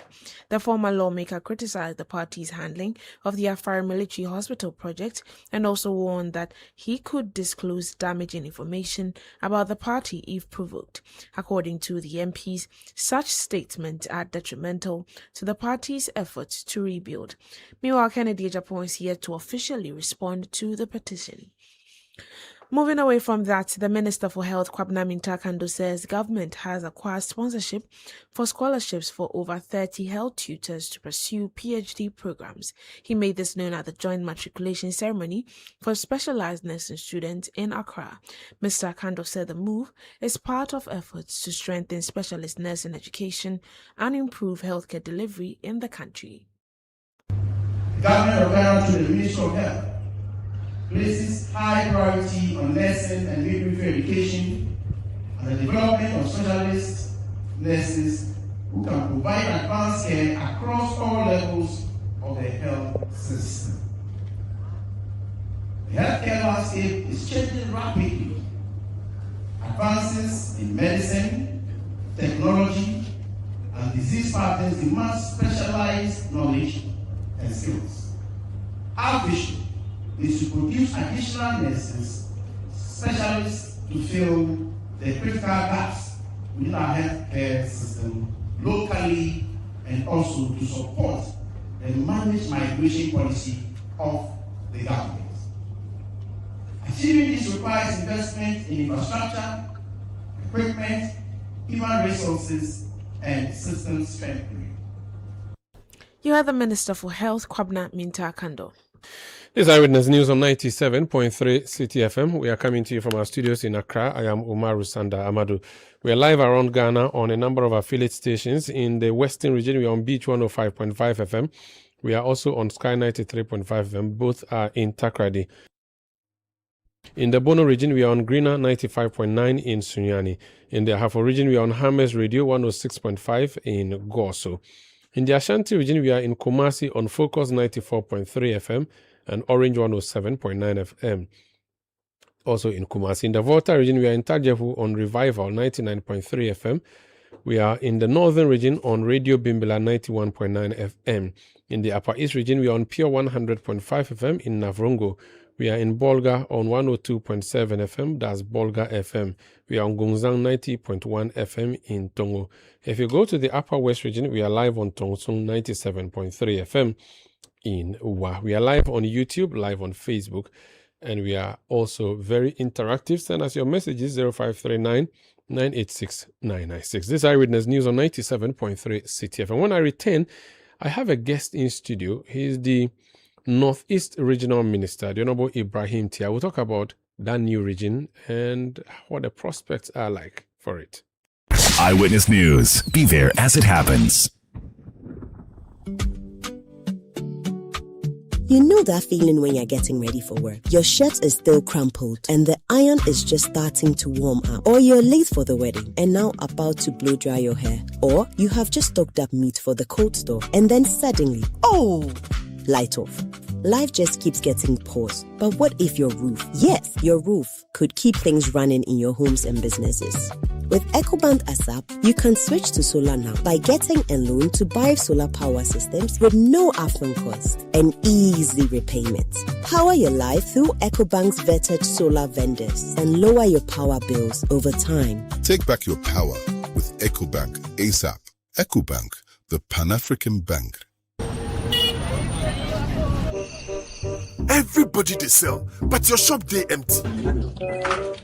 The former lawmaker criticized the party's handling of the Afar Military Hospital project and also warned that he could disclose damaging information about the party if provoked. According to the MPs, such statements are detrimental to the party's efforts to rebuild. Meanwhile, Kennedy Ejapon is here to officially respond to the petition. Moving away from that, the Minister for Health, Kwabena Mintakando, says government has acquired sponsorship for scholarships for over 30 health tutors to pursue PhD programs. He made this known at the joint matriculation ceremony for specialized nursing students in Accra. Mr. Akando said the move is part of efforts to strengthen specialist nursing education and improve healthcare delivery in the country. The government of Ghana to the Ministry of Health places high priority on nursing and midwifery education and the development of specialist nurses who can provide advanced care across all levels of the health system. The healthcare landscape is changing rapidly. Advances in medicine, technology, and disease patterns demand specialized knowledge and skills. Our vision is to produce additional nurses, specialists to fill the critical gaps within our healthcare system locally and also to support the managed migration policy of the government. Achieving this requires investment in infrastructure, equipment, human resources, and system strengthening. You are the Minister for Health, Kwabena Mintakando. This is Eyewitness News on 97.3 Citi FM. We are coming to you from our studios in Accra. I am Umar Rusanda Amadou. We are live around Ghana on a number of affiliate stations. In the Western region, we are on Beach 105.5 FM. We are also on Sky 93.5 FM. Both are in Takrady. In the Bono region, we are on Greener 95.9 in Sunyani. In the Ahafo region, we are on Hammers Radio 106.5 in Goso. In the Ashanti region, we are in Kumasi on Focus 94.3 FM and Orange 107.9 FM. also in Kumasi. In the Volta region, we are in Tajevu on Revival 99.3 FM. We are in the Northern region on Radio Bimbila 91.9 FM. In the Upper East region, we are on Pure 100.5 FM in Navrongo. We are in Bolga on 102.7 FM, that's Bolga FM. We are on Gungzang 90.1 FM in Tongo. If you go to the Upper West region, we are live on Tongsung 97.3 FM in Uwa. We are live on YouTube, live on Facebook, and we are also very interactive. Send us your messages 0539 986 996. This is Eyewitness News on 97.3 Citi FM. When I return, I have a guest in studio. He's the Northeast Regional Minister, the Honorable Ibrahim Tia. We'll talk about that new region and what the prospects are like for it. Eyewitness News. Be there as it happens. You know that feeling when you're getting ready for work. Your shirt is still crumpled and the iron is just starting to warm up. Or you're late for the wedding and now about to blow dry your hair. Or you have just stocked up meat for the cold store and then suddenly, light off. Life just keeps getting paused. But what if your roof, yes, your roof, could keep things running in your homes and businesses? With EcoBank ASAP, you can switch to solar now by getting a loan to buy solar power systems with no upfront cost and easy repayment. Power your life through EcoBank's vetted solar vendors and lower your power bills over time. Take back your power with EcoBank ASAP. EcoBank, the Pan-African bank. Everybody they sell, but your shop they empty.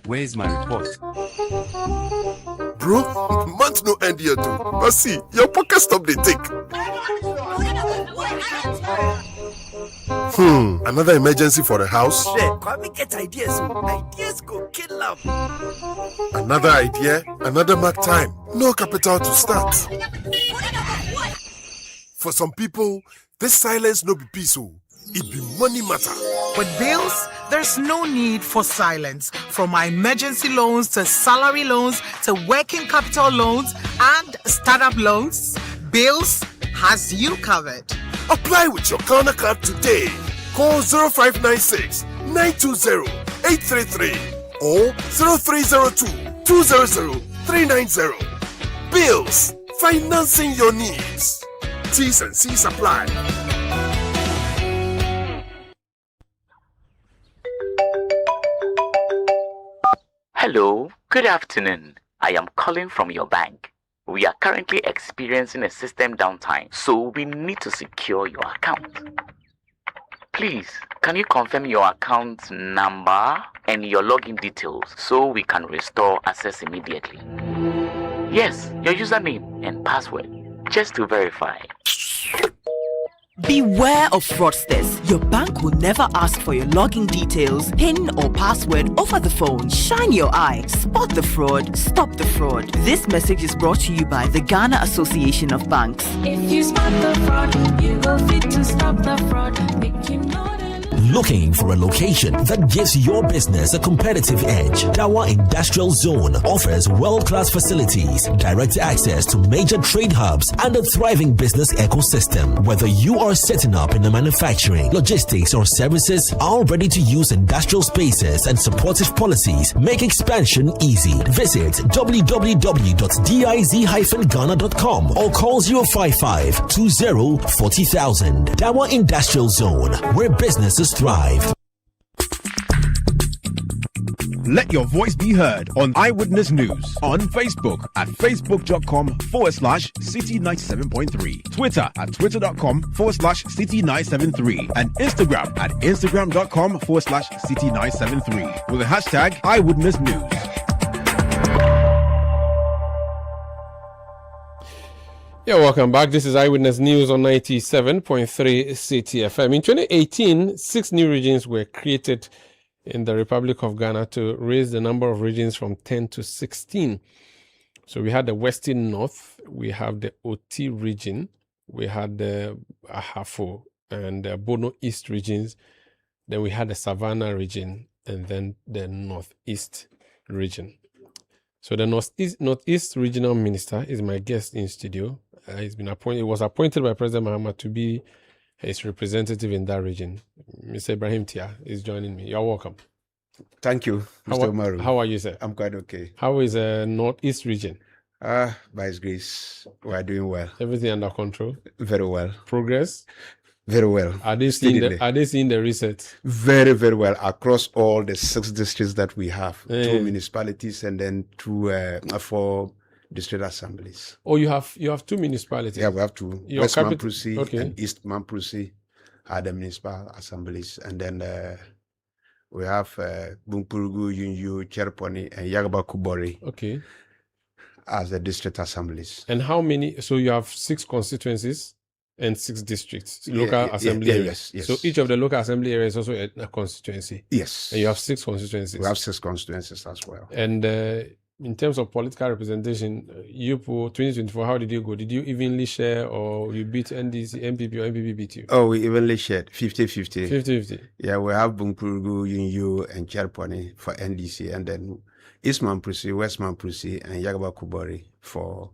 Where's my report? Bro, month no end here too. But see, your pocket stop they take. Another emergency for the house? Come get ideas. Ideas go kill them. Another idea, another mark time. No capital to start. For some people, this silence no be peaceful. It be money matter. With bills, there's no need for silence. From my emergency loans to salary loans to working capital loans and startup loans, Bills has you covered. Apply with your Ghana card today. Call 0596 920 833 or 0302 200 390. Bills, financing your needs. T's and C's apply. Hello, good afternoon. I am calling from your bank. We are currently experiencing a system downtime, so we need to secure your account. Please, can you confirm your account number and your login details so we can restore access immediately? Yes, your username and password, just to verify. Beware of fraudsters. Your bank will never ask for your login details, PIN or password over the phone. Shine your eye. Spot the fraud. Stop the fraud. This message is brought to you by the Ghana Association of Banks. If you spot the fraud, you go fit to stop the fraud. Make you know. Looking for a location that gives your business a competitive edge? Dawa Industrial Zone offers world-class facilities, direct access to major trade hubs, and a thriving business ecosystem. Whether you are setting up in the manufacturing, logistics, or services, are ready to use industrial spaces and supportive policies make expansion easy. Visit www.diz-ghana.com or call 055 20 40,000. Dawa Industrial Zone, where businesses thrive. Let your voice be heard on Eyewitness News on Facebook at facebook.com/Citi97.3, Twitter at twitter.com/Citi973, and Instagram at instagram.com/Citi973 with the hashtag Eyewitness News. Yeah, welcome back. This is Eyewitness News on 97.3 Citi FM. In 2018, 6 new regions were created in the Republic of Ghana to raise the number of regions from 10 to 16. So we had the Western North, we have the Oti region, we had the Ahafo and the Bono East regions, then we had the Savannah region, and then the Northeast region. So the Northeast Regional Minister is my guest in studio. He's been appointed. He was appointed by President Mahama to be his representative in that region. Mr. Ibrahim Tia is joining me. You're welcome. Thank you, Mr. Umaru. How are you, sir? I'm quite okay. How is the Northeast region? By His grace, we are doing well. Everything under control? Very well. Progress? Very well. Are they seeing the reset? Very, very well across all the 6 districts that we have. 2 municipalities and then 4 district assemblies. Oh, you have 2 municipalities? Yeah, we have 2. West Mamprusi and East Mamprusi are the municipal assemblies. And then we have Bumpurugu, Yunyu, Cherponi, and Yagaba Kubori. Okay. As the district assemblies. And how many? So you have 6 constituencies and 6 districts, local assembly areas. Yes. So each of the local assembly areas is also a constituency. Yes. And you have 6 constituencies. We have 6 constituencies as well. And in terms of political representation, you 2024, how did you go? Did you evenly share, or you beat NDC, MPP, or MPP beat you? Oh, we evenly shared 50-50. 50-50. Yeah, we have Bumpurugu, Yunyu, and Cherponi for NDC, and then East Mamprusi, West Mamprusi, and Yagaba Kubori for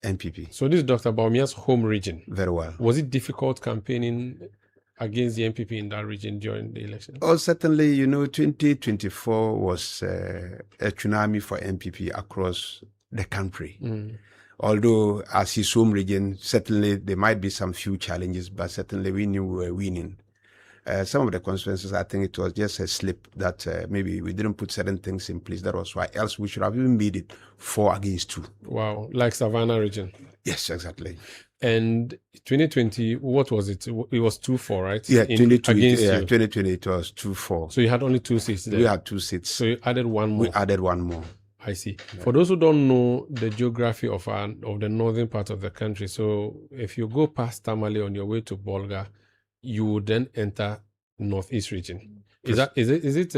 NPP. So this is Dr. Bawumia's home region. Very well. Was it difficult campaigning against the NPP in that region during the election? Oh, certainly. 2024 was a tsunami for NPP across the country. Although, as his home region, certainly there might be some few challenges, but certainly we knew we were winning. Some of the constituencies, I think it was just a slip that maybe we didn't put certain things in place. That was why. Else we should have even made it 4-2. Wow, like Savannah region. Yes, exactly. And 2020, what was it? It was 2-4, right? Yeah, 2020 it was 2-4. So you had only 2 seats there? We had 2 seats. So you added 1 more? We added 1 more. I see. Yeah. For those who don't know the geography of the northern part of the country, so if you go past Tamale on your way to Bolga, you would then enter Northeast region. Is it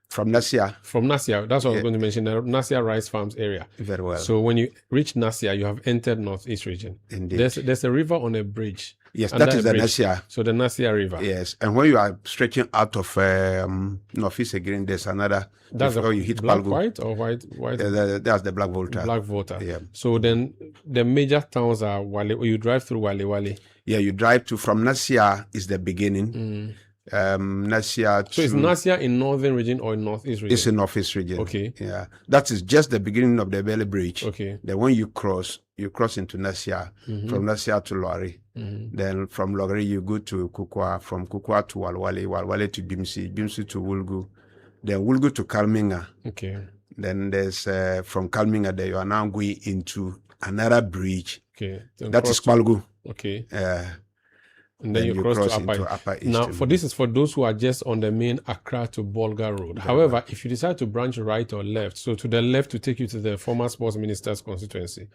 from Nasia? From Nasia, that's what I was going to mention. The Nasia Rice Farms area. Very well. So when you reach Nasia, you have entered Northeast region. Indeed. There's a river on a bridge. Yes, that is the Nasia. So the Nasia River. Yes, and when you are stretching out of Northeast again, there's another. That's before you hit black Palgo. White or white? That's the Black Volta. Black Volta. Yeah. So then the major towns are Wale. You drive through Wale. Yeah, you drive from Nasia is the beginning. Nasia. So is Nasia in northern region or in northeast region? It's in northeast region. Okay. Yeah, that is just the beginning of the Belly Bridge. Okay. Then when you cross into Nasia. From Nasia to Lori. Then from Lori you go to Kukwa. From Kukwa to Walwale to Bimsi to Wulgu. Then Wulgu to Kalminga. Okay. Then there's from Kalminga there you are now going into another bridge. Okay. That is Palgu. Okay. And then you cross to Upper East. Now, this is for those who are just on the main Accra to Bolga road. However, if you decide to branch right or left, so to the left to take you to the former sports minister's constituency,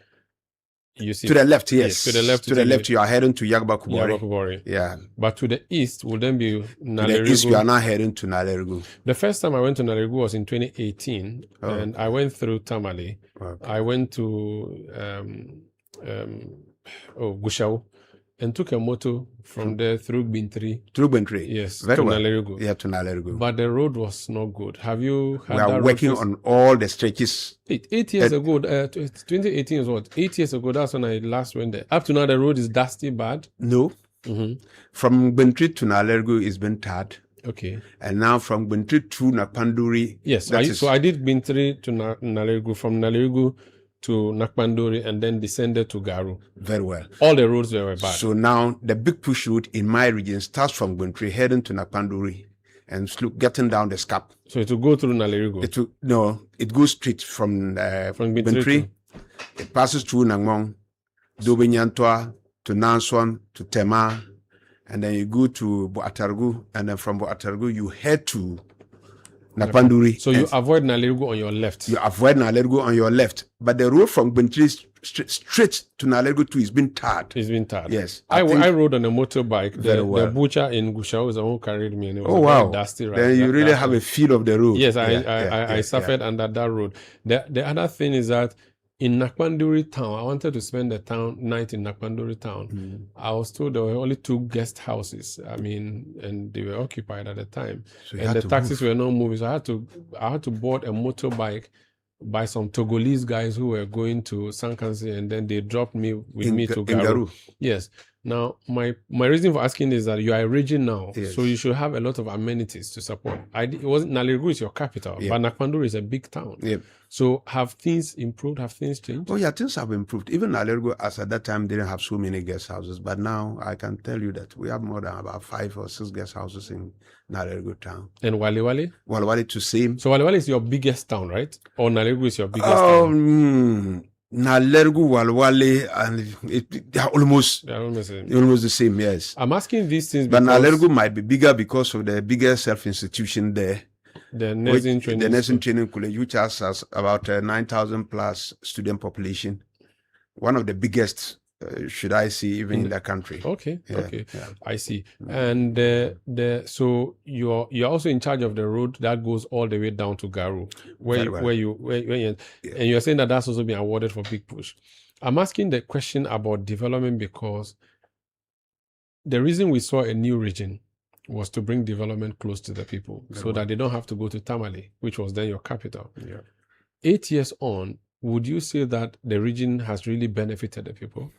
you see. To the left, yes. To the left. To the left, you are heading to Yagaba Kubori. Yeah. But to the east will then be Nalerigu. To the east, you are now heading to Nalerigu. The first time I went to Nalerigu was in 2018, and I went through Tamale. Okay. I went to Gushau. And took a motor from there through Bintri. Through Bintri? Yes. Very well. Nalerigu. Yeah, to Nalerigu. But the road was not good. Have you had We are working on all the stretches. 8 years ago, 2018 is what? 8 years ago, that's when I last went there. Up to now, the road is dusty, bad? No. From Bintri to Nalerigu is been tarred. Okay. And now from Bintri to Nakpanduri. Yes. So I did Bintri to Nalerigu, from Nalerigu to Nakpanduri, and then descended to Garu. Very well. All the roads were bad. So now the big push route in my region starts from Bintri heading to Nakpanduri and getting down the Scap. So it will go through Nalerigu? It goes straight from Bintri. It passes through Nangmong, Dobinyantoa, to Nanswan, to Tema, and then you go to Boatargu, and then from Boatargu you head to Nakpanduri. So you avoid Nalerigu on your left? You avoid Nalerigu on your left. But the road from Bintri straight to Nalerigu too is been tarred. It's been tarred. Yes. I rode on a motorbike. The butcher in Gushau was the one who carried me. And it was very dusty. Right? Then you really have a feel of the road. Yes, I suffered under that road. The other thing is that in Nakpanduri town, I wanted to spend the night in Nakpanduri town. I was told there were only 2 guest houses. And they were occupied at the time. So and the taxis were not moving. So I had to board a motorbike by some Togolese guys who were going to Sankansi, and then they dropped me to Garu. Yes. Now, my reason for asking is that you are a region now, Yes. so you should have a lot of amenities to support. It wasn't Nalerigu is your capital, but Nakpanduri is a big town. Yep. So have things improved? Have things changed? Oh yeah, things have improved. Even Nalerigu, as at that time, didn't have so many guest houses, but now I can tell you that we have more than about 5 or 6 guest houses in Nalerigu town. And Walewale? Walewale to same. So Walewale is your biggest town, right? Or Nalerigu is your biggest town? Nalerigu, Walewale, and they are almost the same. Yes. I'm asking these things but because Nalerigu might be bigger because of the bigger self-institution there. The nursing training college, which has about 9,000 plus student population. One of the biggest, should I say, even in the country. Okay, I see. And so you're also in charge of the road that goes all the way down to Garu, and you're saying that that's also been awarded for Big Push. I'm asking the question about development because the reason we saw a new region was to bring development close to the people so that they don't have to go to Tamale, which was then your capital. Yeah. 8 years on, would you say that the region has really benefited the people?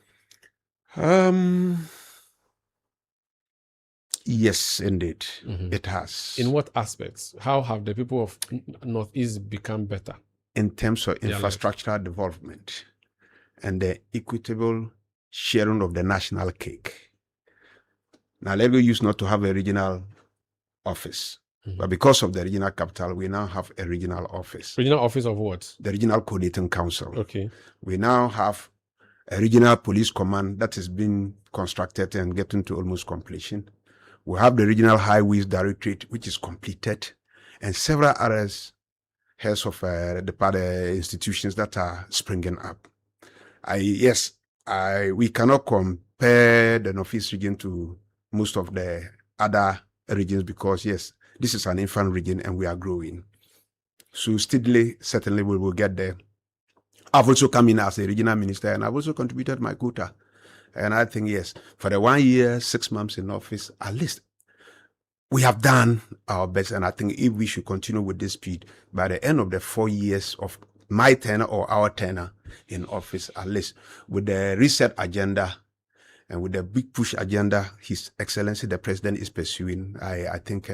Yes, indeed. It has. In what aspects? How have the people of Northeast become better? In terms of infrastructural development and the equitable sharing of the national cake. Now, Lagos used not to have a regional office, but because of the regional capital, we now have a regional office. Regional office of what? The Regional Coordinating Council. Okay. We now have a regional police command that has been constructed and getting to almost completion. We have the Regional Highways Directorate, which is completed, and several others heads of the institutions that are springing up. We cannot compare the Northeast region to most of the other regions because, yes, this is an infant region and we are growing. So steadily, certainly we will get there. I've also come in as a regional minister and I've also contributed my quota. And I think, yes, for the 1 year, 6 months in office, at least we have done our best. And I think if we should continue with this speed, by the end of the 4 years of my tenure or our tenure in office, at least with the reset agenda, and with the big push agenda His Excellency the President is pursuing, I think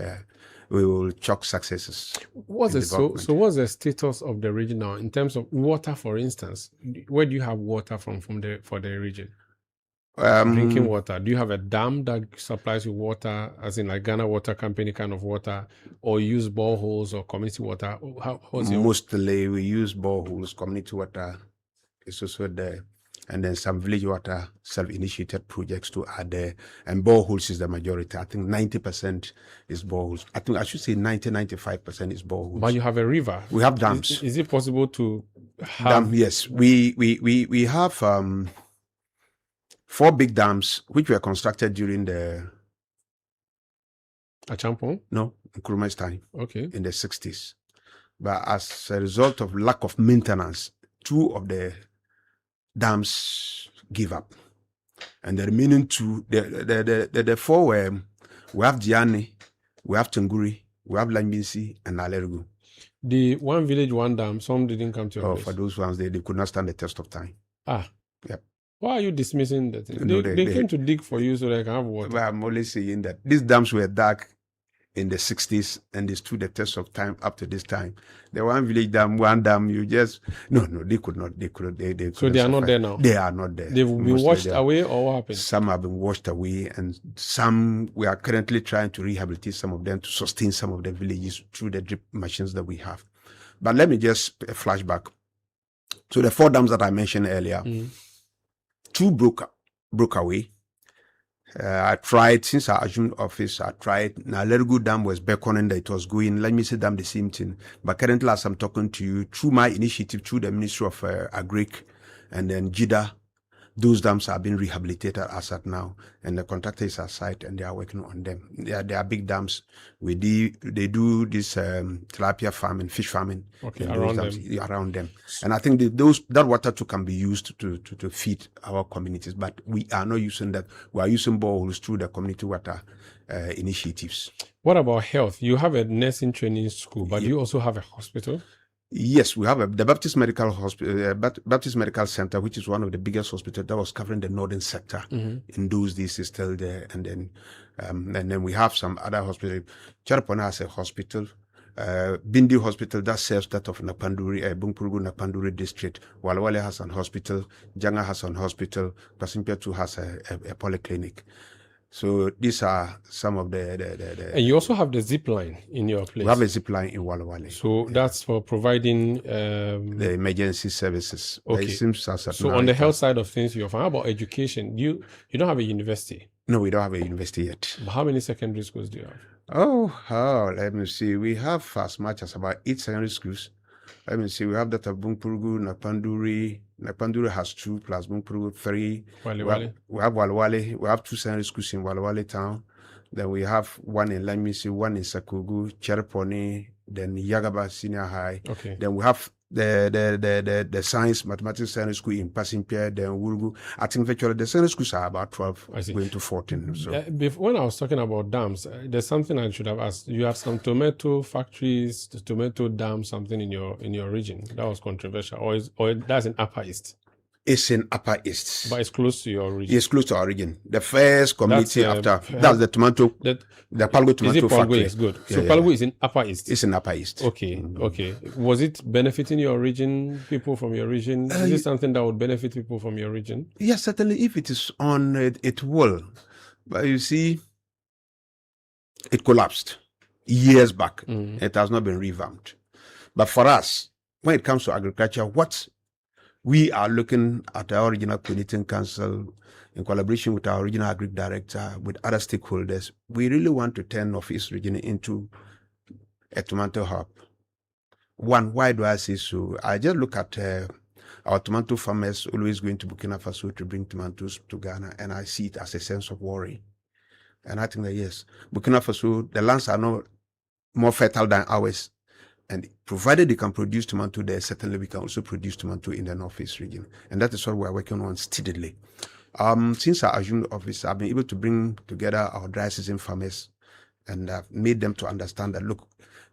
we will chalk successes. What's the status of the region now in terms of water, for instance? Where do you have water for the region? Drinking water. Do you have a dam that supplies you water, as in like Ghana Water Company kind of water, or use boreholes or community water? Mostly we use boreholes, community water is also there. And then some village water self-initiated projects to add there. And boreholes is the majority. I think 90% is boreholes. I think I should say 95% is boreholes. But you have a river. We have dams. Is it possible to have... Yes. We have 4 big dams which were constructed during the... Achampong? No, Nkrumah's time. Okay. In the 60s. But as a result of lack of maintenance, 2 of the dams give up, and the remaining 2, the 4 were, we have Diani, we have Tunguri, we have Lambinsi, and Nalerigu. The one village, one dam, some didn't come to your place. For those ones, they could not stand the test of time. Yep. Why are you dismissing that? They came to dig for you so they can have water. Well, I'm only saying that these dams were dark in the 60s and they stood the test of time up to this time. The one village dam, one dam, they could not. So they are not there now? They are not there. They've been washed away, or what happened? Some have been washed away, and some we are currently trying to rehabilitate some of them to sustain some of the villages through the drip machines that we have. But let me just flash back. So the 4 dams that I mentioned earlier, 2 broke away. I tried, since I assumed office, Nalerigu Dam was beckoning that it was going. Let me say dam the same thing. But currently, as I'm talking to you, through my initiative, through the Ministry of Agric and then JIDA, those dams are being rehabilitated as at now. And the contractor is at site and they are working on them. They are big dams. They do this tilapia farming, fish farming. Okay, around them. And I think that water too can be used to feed our communities. But we are not using that. We are using boreholes through the community water initiatives. What about health? You have a nursing training school, but you also have a hospital? Yes, we have the Baptist Medical Hospital, Baptist Medical Center, which is one of the biggest hospitals that was covering the northern sector. In those days, is still there, and then we have some other hospitals. Charapona has a hospital. Bindi Hospital that serves that of Napanduri, Bumpurugu Napanduri district. Walwale has an hospital. Janga has an hospital. Pasimpiatu has a polyclinic. So these are some of the And you also have the zip line in your place. We have a zip line in Walwale. So that's for providing the emergency services. Okay. It seems as so on the health side of things, how about education? You don't have a university? No, we don't have a university yet. But how many secondary schools do you have? Oh, let me see. We have as much as about 8 secondary schools. Let me see. We have that of Bumpurugu, Napanduri. Napanduri has 2 plus Bumpurugu 3. Walewale. We have Walewale. We have 2 secondary schools in Walewale town. Then we have one in Lamisi, one in Sakugu, Cherponi, then Yagaba Senior High. Okay. Then we have the science, mathematics secondary school in Pasimpia, then Wurugu. I think virtually the secondary schools are about 12 going to 14. So. When I was talking about dams, there's something I should have asked. You have some tomato factories, the tomato dam, something in your region. That was controversial. Or that's in Upper East? It's in Upper East. But it's close to your region. It's close to our region. The first community that's the tomato, the Palgo tomato factory. Is good. So Palgo is in Upper East? It's in Upper East. Okay, okay. Was it benefiting your region, people from your region? Is it something that would benefit people from your region? Yes, certainly. If it is on, it will. But you see, it collapsed years back. It has not been revamped. But for us, when it comes to agriculture, what we are looking at our regional coordinating council in collaboration with our regional agri director, with other stakeholders. We really want to turn North East region into a tomato hub. One, why do I say so? I just look at our tomato farmers always going to Burkina Faso to bring tomatoes to Ghana, and I see it as a sense of worry. And I think that yes, Burkina Faso, the lands are not more fertile than ours. And provided they can produce tomato there, certainly we can also produce tomato in the Northeast region. And that is what we are working on steadily. Since I assumed office, I've been able to bring together our dry season farmers and I've made them to understand that, look,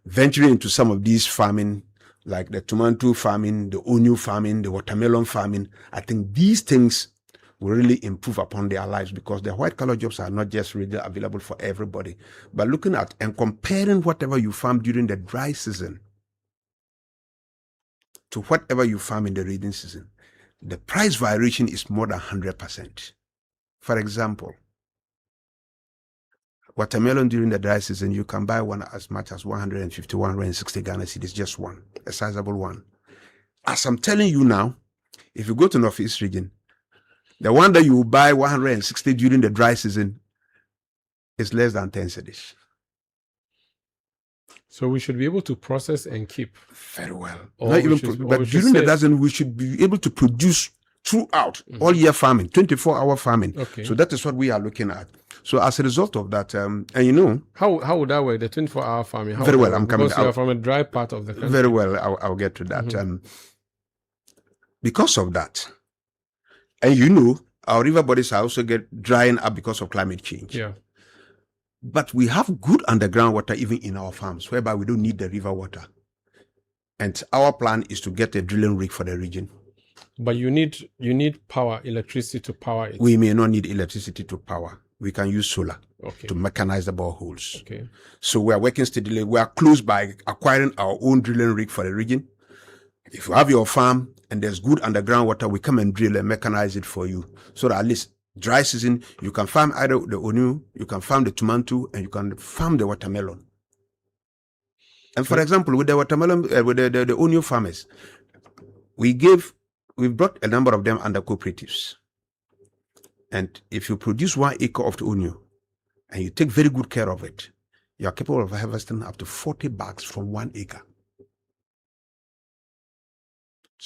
venturing into some of these farming, like the tomato farming, the onion farming, the watermelon farming, I think these things will really improve upon their lives because the white-collar jobs are not just really available for everybody. But looking at and comparing whatever you farm during the dry season to whatever you farm in the rainy season, the price variation is more than 100%. For example, watermelon during the dry season, you can buy one as much as 150, 160 Ghana cedis, just one, a sizable one. As I'm telling you now, if you go to Northeast region, the one that you buy 160 during the dry season is less than 10 cedis. So we should be able to process and keep. Very well. But during the season, we should be able to produce throughout all year farming, 24-hour farming. Okay. So that is what we are looking at. So as a result of that, and you know, how would that work? The 24-hour farming. Very well. I'm coming. Because you are from a dry part of the country. Very well. I'll get to that. Because of that, and you know, our river bodies are also drying up because of climate change. Yeah. But we have good underground water even in our farms, whereby we don't need the river water. And our plan is to get a drilling rig for the region. But you need power, electricity to power it. We may not need electricity to power. We can use solar to mechanize the boreholes. Okay. So we are working steadily. We are close by acquiring our own drilling rig for the region. If you have your farm and there's good underground water, we come and drill and mechanize it for you. So that at least dry season, you can farm either the onion, you can farm the tomato, and you can farm the watermelon. And for example, with the watermelon, with the onion farmers, we brought a number of them under cooperatives. And if you produce 1 acre of the onion and you take very good care of it, you are capable of harvesting up to 40 bags from 1 acre.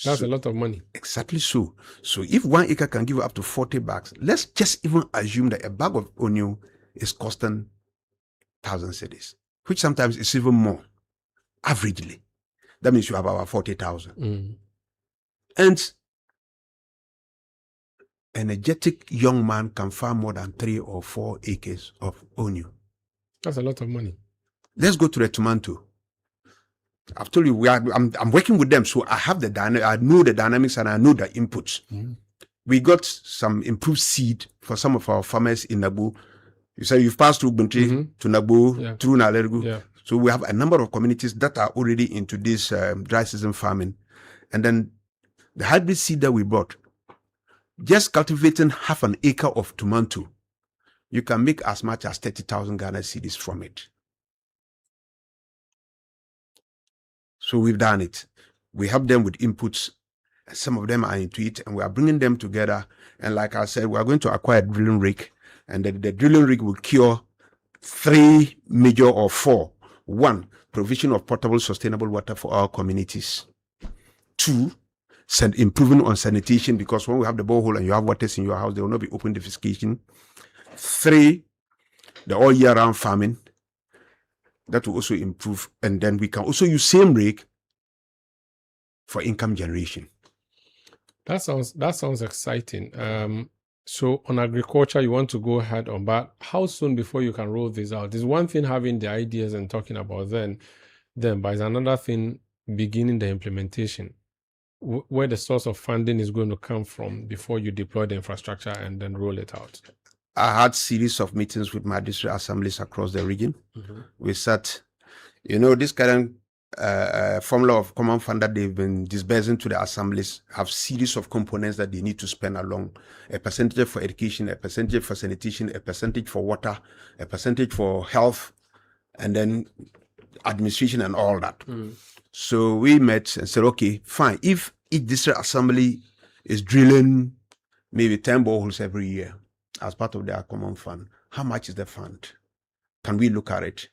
That's a lot of money. Exactly so. So if 1 acre can give you up to 40 bags, let's just even assume that a bag of onion is costing 1,000 cedis, which sometimes is even more, averagely. That means you have about 40,000. And an energetic young man can farm more than 3 or 4 acres of onion. That's a lot of money. Let's go to the tomato. I've told you I'm working with them, so I have I know the dynamics and I know the inputs. We got some improved seed for some of our farmers in Nabu. You said you've passed through Bunti to Nabu, through Nalergu. Yeah. So we have a number of communities that are already into this dry season farming. And then the hybrid seed that we brought, just cultivating half an acre of tomato, you can make as much as 30,000 Ghana cedis from it. So we've done it. We help them with inputs. Some of them are into it, and we are bringing them together. And like I said, we are going to acquire a drilling rig, and the drilling rig will cure 3 major or 4. 1, provision of potable, sustainable water for our communities. 2, improving on sanitation, because when we have the borehole and you have waters in your house, there will not be open defecation. 3, the all year round farming. That will also improve. And then we can also use same rig for income generation. That sounds exciting. So on agriculture, you want to go ahead on, but how soon before you can roll this out? It's one thing having the ideas and talking about them, but it's another thing beginning the implementation, where the source of funding is going to come from before you deploy the infrastructure and then roll it out. I had series of meetings with my district assemblies across the region. We sat, this current formula of common fund that they've been disbursing to the assemblies have series of components that they need to spend along. A percentage for education, a percentage for sanitation, a percentage for water, a percentage for health, and then administration and all that. So we met and said, okay, fine. If each district assembly is drilling maybe 10 boreholes every year as part of their common fund, how much is the fund? Can we look at it?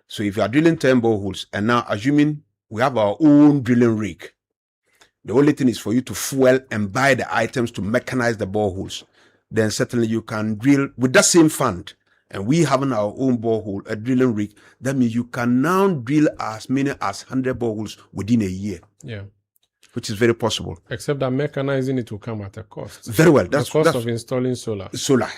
So if you are drilling 10 boreholes, and now assuming we have our own drilling rig, the only thing is for you to fuel and buy the items to mechanize the boreholes, then certainly you can drill with that same fund. And we having our own borehole, a drilling rig, that means you can now drill as many as 100 boreholes within a year. Yeah. Which is very possible. Except that mechanizing it will come at a cost. Very well. That's the cost of installing solar. Solar.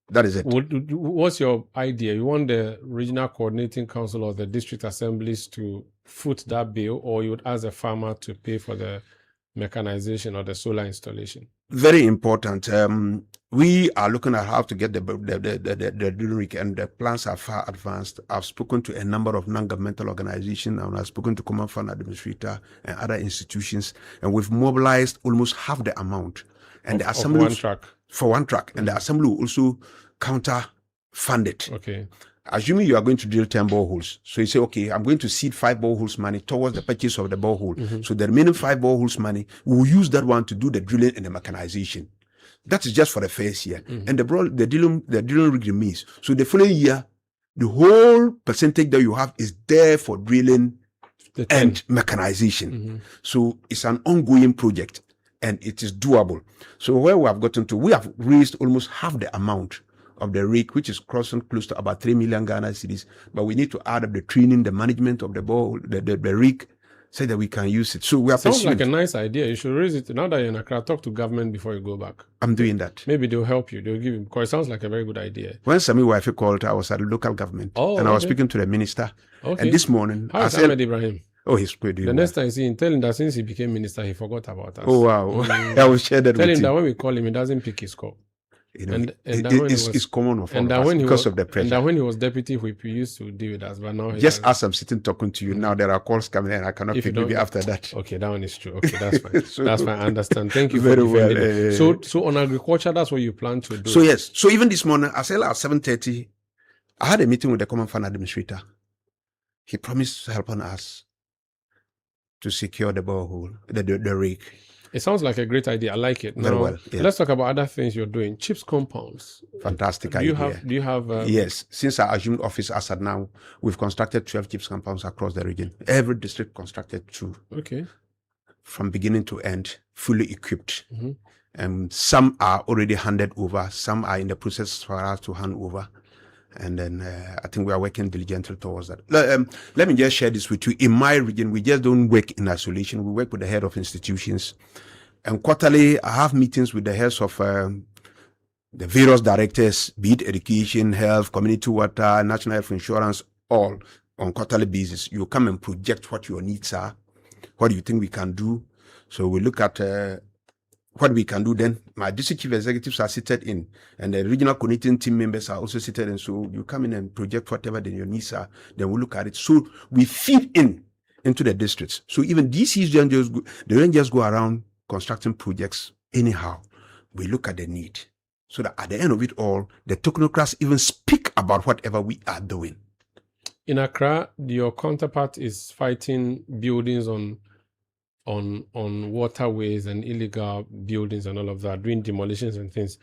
That is it. What's your idea? You want the regional coordinating council or the district assemblies to foot that bill, or you would ask a farmer to pay for the mechanization or the solar installation? Very important. We are looking at how to get the drilling rig, and the plans are far advanced. I've spoken to a number of non-governmental organizations, and I've spoken to Common Fund Administrator and other institutions, and we've mobilized almost half the amount. And the assembly one track. For one track, and the assembly will also counter fund it. Okay. Assuming you are going to drill 10 boreholes, so you say, okay, I'm going to seed 5 boreholes money towards the purchase of the borehole. So the remaining 5 boreholes money, we'll use that one to do the drilling and the mechanization. That is just for the first year, and the drilling rig remains. So the following year, the whole percentage that you have is there for drilling and mechanization. So it's an ongoing project, and it is doable. So where we have gotten to, we have raised almost half the amount of the rig, which is crossing close to about 3 million Ghana cedis. But we need to add up the training, the management of the rig, so that we can use it. So we are Sounds like a nice idea. You should raise it. Now that you're in Accra, talk to government before you go back. I'm doing that. Maybe they'll help you. They'll give you, because it sounds like a very good idea. When Sami Wife called, I was at the local government, and I was speaking to the minister. Okay. And this morning, how is Ahmed Ibrahim? Oh, he's good. The next time you see him, tell him that since he became minister, he forgot about us. Oh, wow. I will share that with him. Tell him that when we call him, he doesn't pick his call. It's common of all of us because of the pressure. And that when he was deputy whip, he used to deal with us, but now just as I'm sitting talking to you now, there are calls coming and I cannot pick maybe after that. Okay, that one is true. Okay, that's fine. That's fine. I understand. Thank you very for defending it. So on agriculture, that's what you plan to do. So yes. So even this morning, as early as 7:30, I had a meeting with the Common Fund Administrator. He promised helping us to secure the borehole, the rig. It sounds like a great idea. I like it. Very well. Yeah. Let's talk about other things you're doing. Chips compounds. Fantastic idea. Do you have? Yes. Since I assumed office as at now, we've constructed 12 chips compounds across the region. Every district constructed 2. Okay. From beginning to end, fully equipped. Some are already handed over. Some are in the process for us to hand over. And then I think we are working diligently towards that. Let me just share this with you. In my region, we just don't work in isolation. We work with the head of institutions. And quarterly, I have meetings with the heads of the various directors, be it education, health, community water, national health insurance, all. on quarterly basis. You come and project what your needs are. What do you think we can do? So we look at what we can do. Then my district chief executives are seated in, and the regional coordinating team members are also seated in. So you come in and project whatever then your needs are. Then we look at it. So we feed into the districts. So even DCs don't just go around constructing projects anyhow. We look at the need. So that at the end of it all, the technocrats even speak about whatever we are doing. In Accra, your counterpart is fighting buildings on waterways and illegal buildings and all of that, doing demolitions and things.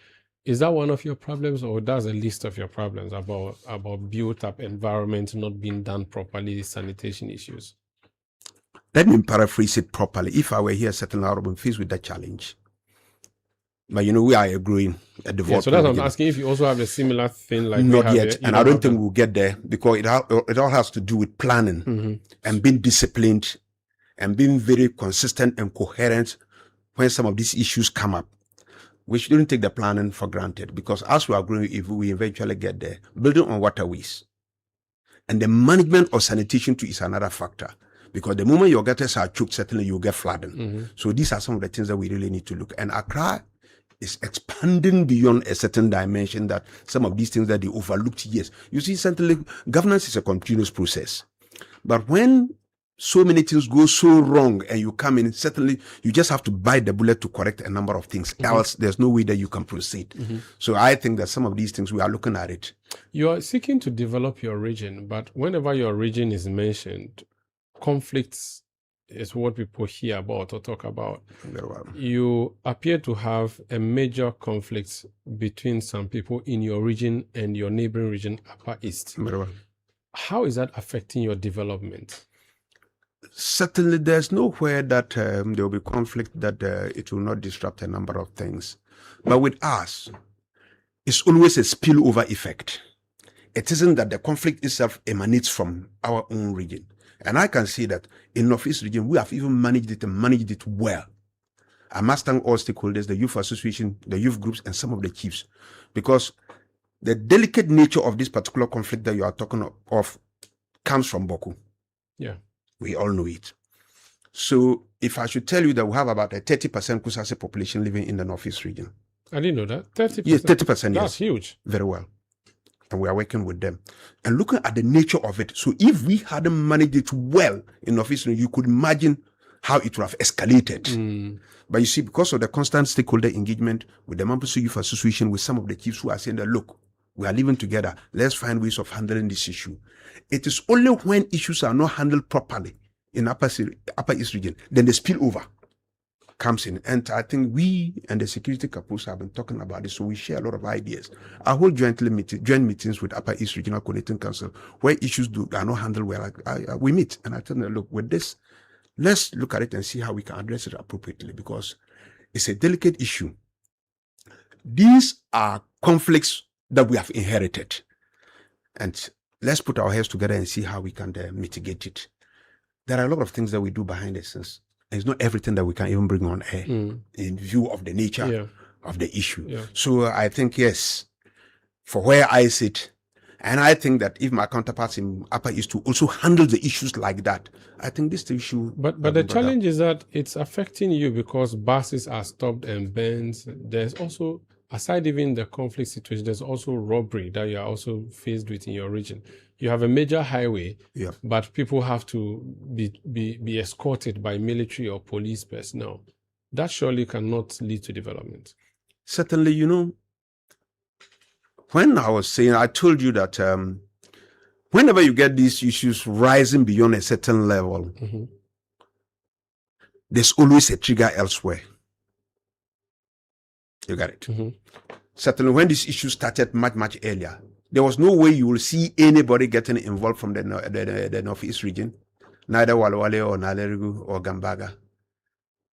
Is that one of your problems, or that's a list of your problems about built up environment not being done properly, sanitation issues? Let me paraphrase it properly. If I were here, certain honorable faced with that challenge. But we are growing a development. Yeah, so that's what I'm asking, if you also have a similar thing like not yet, and I don't think we'll get there, because it all has to do with planning and being disciplined and being very consistent and coherent when some of these issues come up. We shouldn't take the planning for granted, because as we are growing, if we eventually get there, building on waterways and the management of sanitation too is another factor. Because the moment your gutters are choked, certainly you'll get flooding. So these are some of the things that we really need to look at. And Accra is expanding beyond a certain dimension, that some of these things that they overlooked years. You see, certainly governance is a continuous process. But when so many things go so wrong and you come in, certainly you just have to bite the bullet to correct a number of things. Else there's no way that you can proceed. So I think that some of these things, we are looking at it. You are seeking to develop your region, but whenever your region is mentioned, conflicts is what people hear about or talk about. You appear to have a major conflict between some people in your region and your neighboring region, Upper East. How is that affecting your development? Certainly, there's nowhere that there will be conflict that it will not disrupt a number of things. But with us, it's always a spillover effect. It isn't that the conflict itself emanates from our own region. And I can see that in Northeast region, we have even managed it well. I must thank all stakeholders, the youth association, the youth groups, and some of the chiefs, because the delicate nature of this particular conflict that you are talking of comes from Boku. Yeah. We all know it. So if I should tell you that we have about a 30% Kusase population living in the Northeast region. I didn't know that. 30%? Yes, 30%. That's huge. Very well. And we are working with them and looking at the nature of it. So if we hadn't managed it well in Northeast region, you could imagine how it would have escalated. But you see, because of the constant stakeholder engagement with the Mampuso Youth Association, with some of the chiefs who are saying that, look, we are living together, let's find ways of handling this issue. It is only when issues are not handled properly in Upper East region, then the spillover comes in. And I think we and the security couples have been talking about this, so we share a lot of ideas. I hold joint meetings with Upper East Regional Coordinating Council where issues are not handled well. We meet and I tell them, look, with this, let's look at it and see how we can address it appropriately, because it's a delicate issue. These are conflicts that we have inherited, and let's put our heads together and see how we can mitigate it. There are a lot of things that we do behind the scenes. It's not everything that we can even bring on air in view of the nature of the issue. So I think, yes, for where I sit, and I think that if my counterparts in Upper East to also handle the issues like that, I think this issue... But the challenge is that it's affecting you because buses are stopped and banned. There's also, aside even the conflict situation, there's also robbery that you are also faced with in your region. You have a major highway, but people have to be escorted by military or police personnel. That surely cannot lead to development. Certainly, when I was saying, I told you that whenever you get these issues rising beyond a certain level, there's always a trigger elsewhere. You got it. Certainly, when this issue started much, much earlier, there was no way you will see anybody getting involved from the Northeast region, neither Walwale or Nalerigu or Gambaga.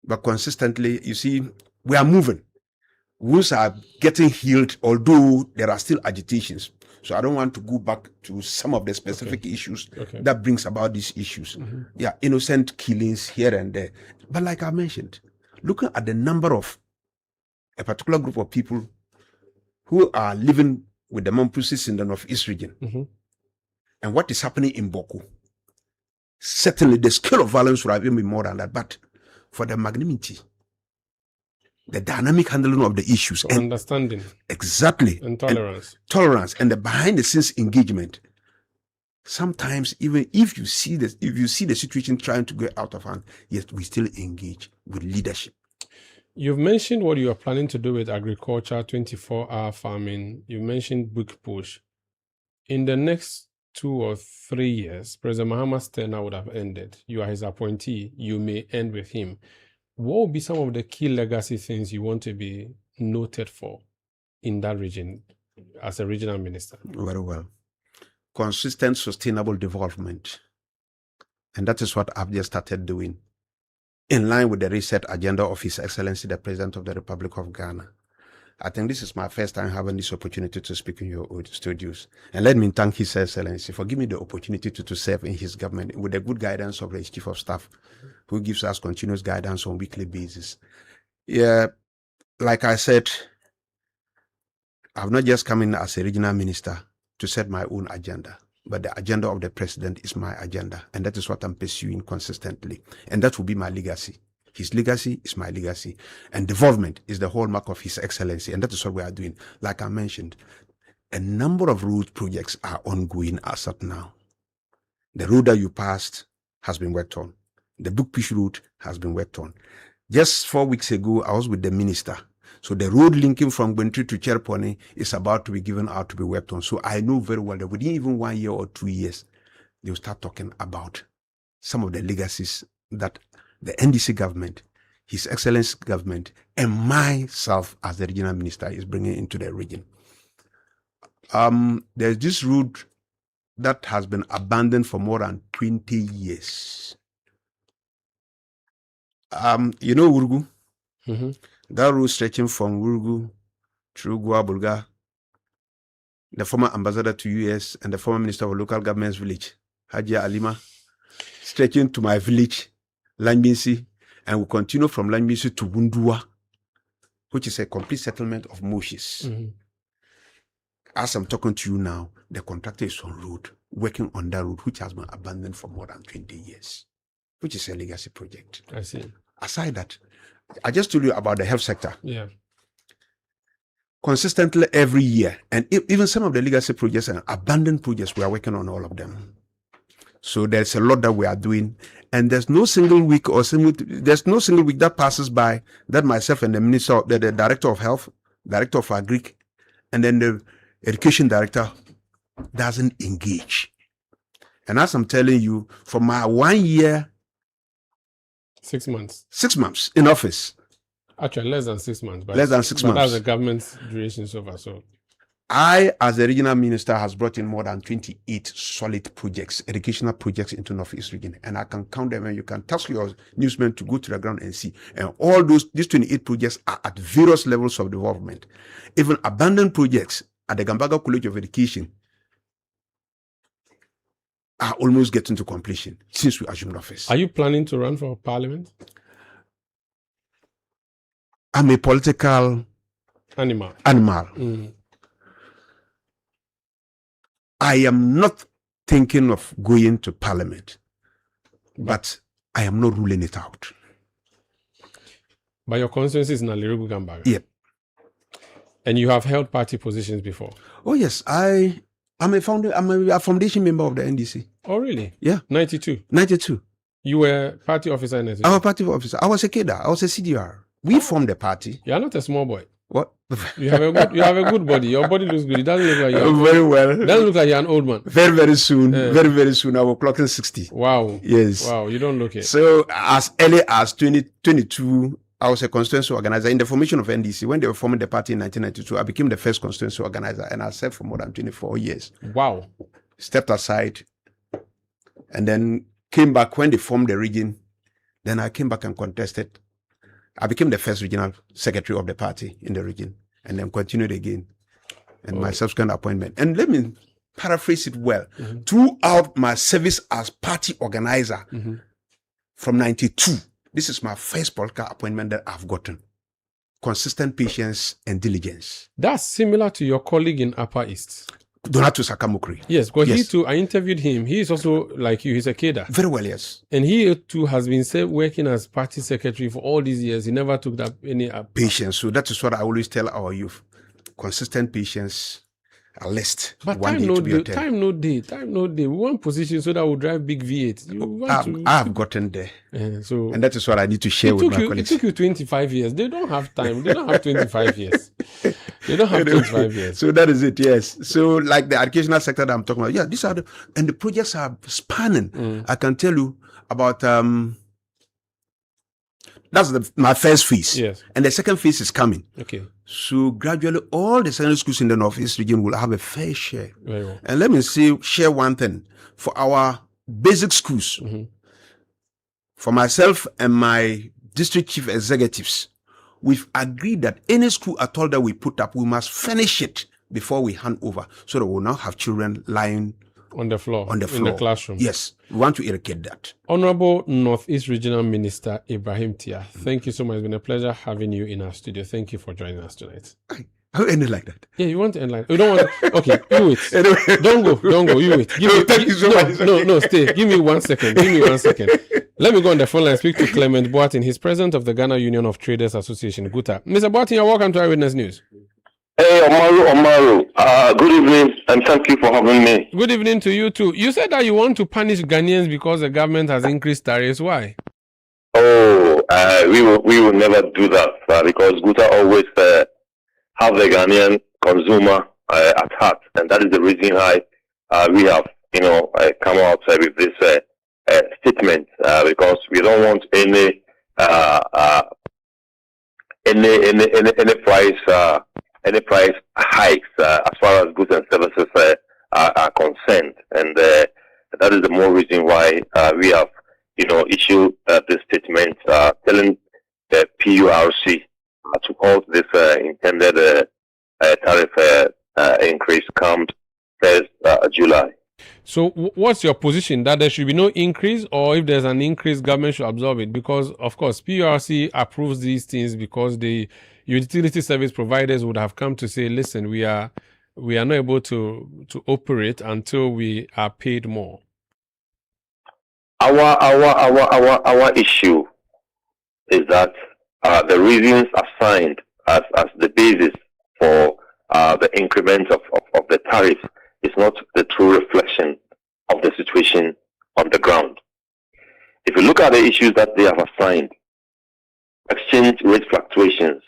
But consistently, you see, we are moving. Wounds are getting healed, although there are still agitations. So I don't want to go back to some of the specific issues that brings about these issues. Yeah, innocent killings here and there. But like I mentioned, looking at the number of a particular group of people who are living with the Mampusis in the Northeast region, and what is happening in Boko. Certainly, the scale of violence would have even been more than that, but for the magnanimity, the dynamic handling of the issues, and understanding, exactly, and tolerance, and the behind-the-scenes engagement. Sometimes, even if you see the situation trying to get out of hand, yet we still engage with leadership. You've mentioned what you are planning to do with agriculture, 24-hour farming. You mentioned book push. In the next 2 or 3 years, President Mahama's tenure would have ended. You are his appointee. You may end with him. What would be some of the key legacy things you want to be noted for in that region as a regional minister? Very well. Consistent, sustainable development. And that is what I've just started doing, in line with the reset agenda of His Excellency, the President of the Republic of Ghana. I think this is my first time having this opportunity to speak in your studios. And let me thank His Excellency for giving me the opportunity to serve in his government with the good guidance of his Chief of Staff, who gives us continuous guidance on a weekly basis. Yeah, like I said, I've not just come in as a regional minister to set my own agenda, but the agenda of the president is my agenda, and that is what I'm pursuing consistently. And that will be my legacy. His legacy is my legacy, and development is the hallmark of His Excellency, and that is what we are doing. Like I mentioned, a number of road projects are ongoing as of now. The road that you passed has been worked on. The book push route has been worked on. Just 4 weeks ago, I was with the minister. So the road linking from Gwentry to Cherponi is about to be given out to be worked on. So I know very well that within even 1 year or 2 years, they'll start talking about some of the legacies that the NDC government, His Excellency government, and myself as the regional minister is bringing into the region. There's this road that has been abandoned for more than 20 years. You know Wurgu? Mm-hmm. That road stretching from Wurgu through Guabulga, the former ambassador to US and the former minister of local government's village, Hajia Alima, stretching to my village, Langbinsi, and we continue from Langbinsi to Wundua, which is a complete settlement of Moshes. Mm-hmm. As I'm talking to you now, the contractor is on road, working on that road, which has been abandoned for more than 20 years, which is a legacy project. I see. Aside that, I just told you about the health sector. Yeah. Consistently every year, and even some of the legacy projects and abandoned projects, we are working on all of them. So there's a lot that we are doing, and there's no single week that passes by that myself and the minister, the director of health, director of agric, and then the education director doesn't engage. And as I'm telling you, for my 1 year, 6 months. 6 months in office. Actually, less than 6 months. But less than 6 months. That's the government's duration so far. So, I, as the regional minister, has brought in more than 28 solid projects, educational projects into Northeast region, and I can count them. And you can task your newsmen to go to the ground and see. And all these 28 projects are at various levels of development. Even abandoned projects at the Gambaga College of Education are almost getting to completion since we assumed office. Are you planning to run for parliament? I'm a political animal. Mm. I am not thinking of going to parliament, but I am not ruling it out. But your constituency is Nalirugu Gambaga? Yep. And you have held party positions before? Oh, yes. I'm a foundation member of the NDC. Oh, really? Yeah. 92? 92. You were party officer in 92? I was a party officer. I was a cadre. I was a CDR. We formed the party. You are not a small boy. What? You have a good body. Your body looks good. It doesn't look like you're very well. It doesn't look like you're an old man. Very, very soon. Very soon. I will clock in 60. Wow. Yes. Wow. You don't look it. So as early as 2022, I was a constituency organizer in the formation of NDC. When they were forming the party in 1992, I became the first constituency organizer, and I served for more than 24 years. Wow. Stepped aside, and then came back when they formed the region. Then I came back and contested. I became the first regional secretary of the party in the region, and then continued again, and my subsequent appointment. And let me paraphrase it well. Mm-hmm. Throughout my service as party organizer from 92, this is my first political appointment that I've gotten. Consistent patience and diligence. That's similar to your colleague in Upper East. Donato Sakamukri. Yes, because he too, I interviewed him. He is also like you, he's a cadre. Very well, yes. And he too has been working as party secretary for all these years. He never took that any patience. So that is what I always tell our youth. Consistent patience, a list. But time no day. We want position so that we'll drive big V8. I've gotten there. And that is what I need to share with my colleagues. It took you 25 years. They don't have time. They don't have 25 years. They don't have 25 years. So that is it, yes. So like the educational sector that I'm talking about, these are and the projects are spanning. I can tell you about, that's my first phase. Yes. And the second phase is coming. Okay. So gradually all the secondary schools in the Northeast region will have a fair share. Very well. And let me share one thing. For our basic schools, for myself and my district chief executives, we've agreed that any school at all that we put up, we must finish it before we hand over, so that we'll now have children lying on the floor. In the classroom. Yes, we want to eradicate that. Honorable Northeast Regional Minister Ibrahim Tia, thank you so much. It's been a pleasure having you in our studio. Thank you for joining us tonight. How end it like that? Yeah, you want to end like you don't want to, okay, you wait. Anyway. Don't go, you wait. Thank you so much. No, stay. Give me 1 second. Let me go on the phone line and speak to Clement Boatin. He's president of the Ghana Union of Traders Association, GUTA. Mr. Boatin, you're welcome to Eyewitness News. Hey, Omaru. Good evening, and thank you for having me. Good evening to you too. You said that you want to punish Ghanaians because the government has increased tariffs. Why? We will never do that because GUTA always have the Ghanaian consumer at heart, and that is the reason why we have, come out with this statement because we don't want any price hikes as far as goods and services are concerned, and that is the more reason why we have issued this statement telling the PURC to halt this intended tariff increase come 1st July. So what's your position? That there should be no increase, or if there's an increase, government should absorb it? Because, of course, PURC approves these things because the utility service providers would have come to say, listen, we are not able to operate until we are paid more. Our issue is that the reasons assigned as the basis for the increment of the tariff is not the true reflection of the situation on the ground. If you look at the issues that they have assigned, exchange rate fluctuations,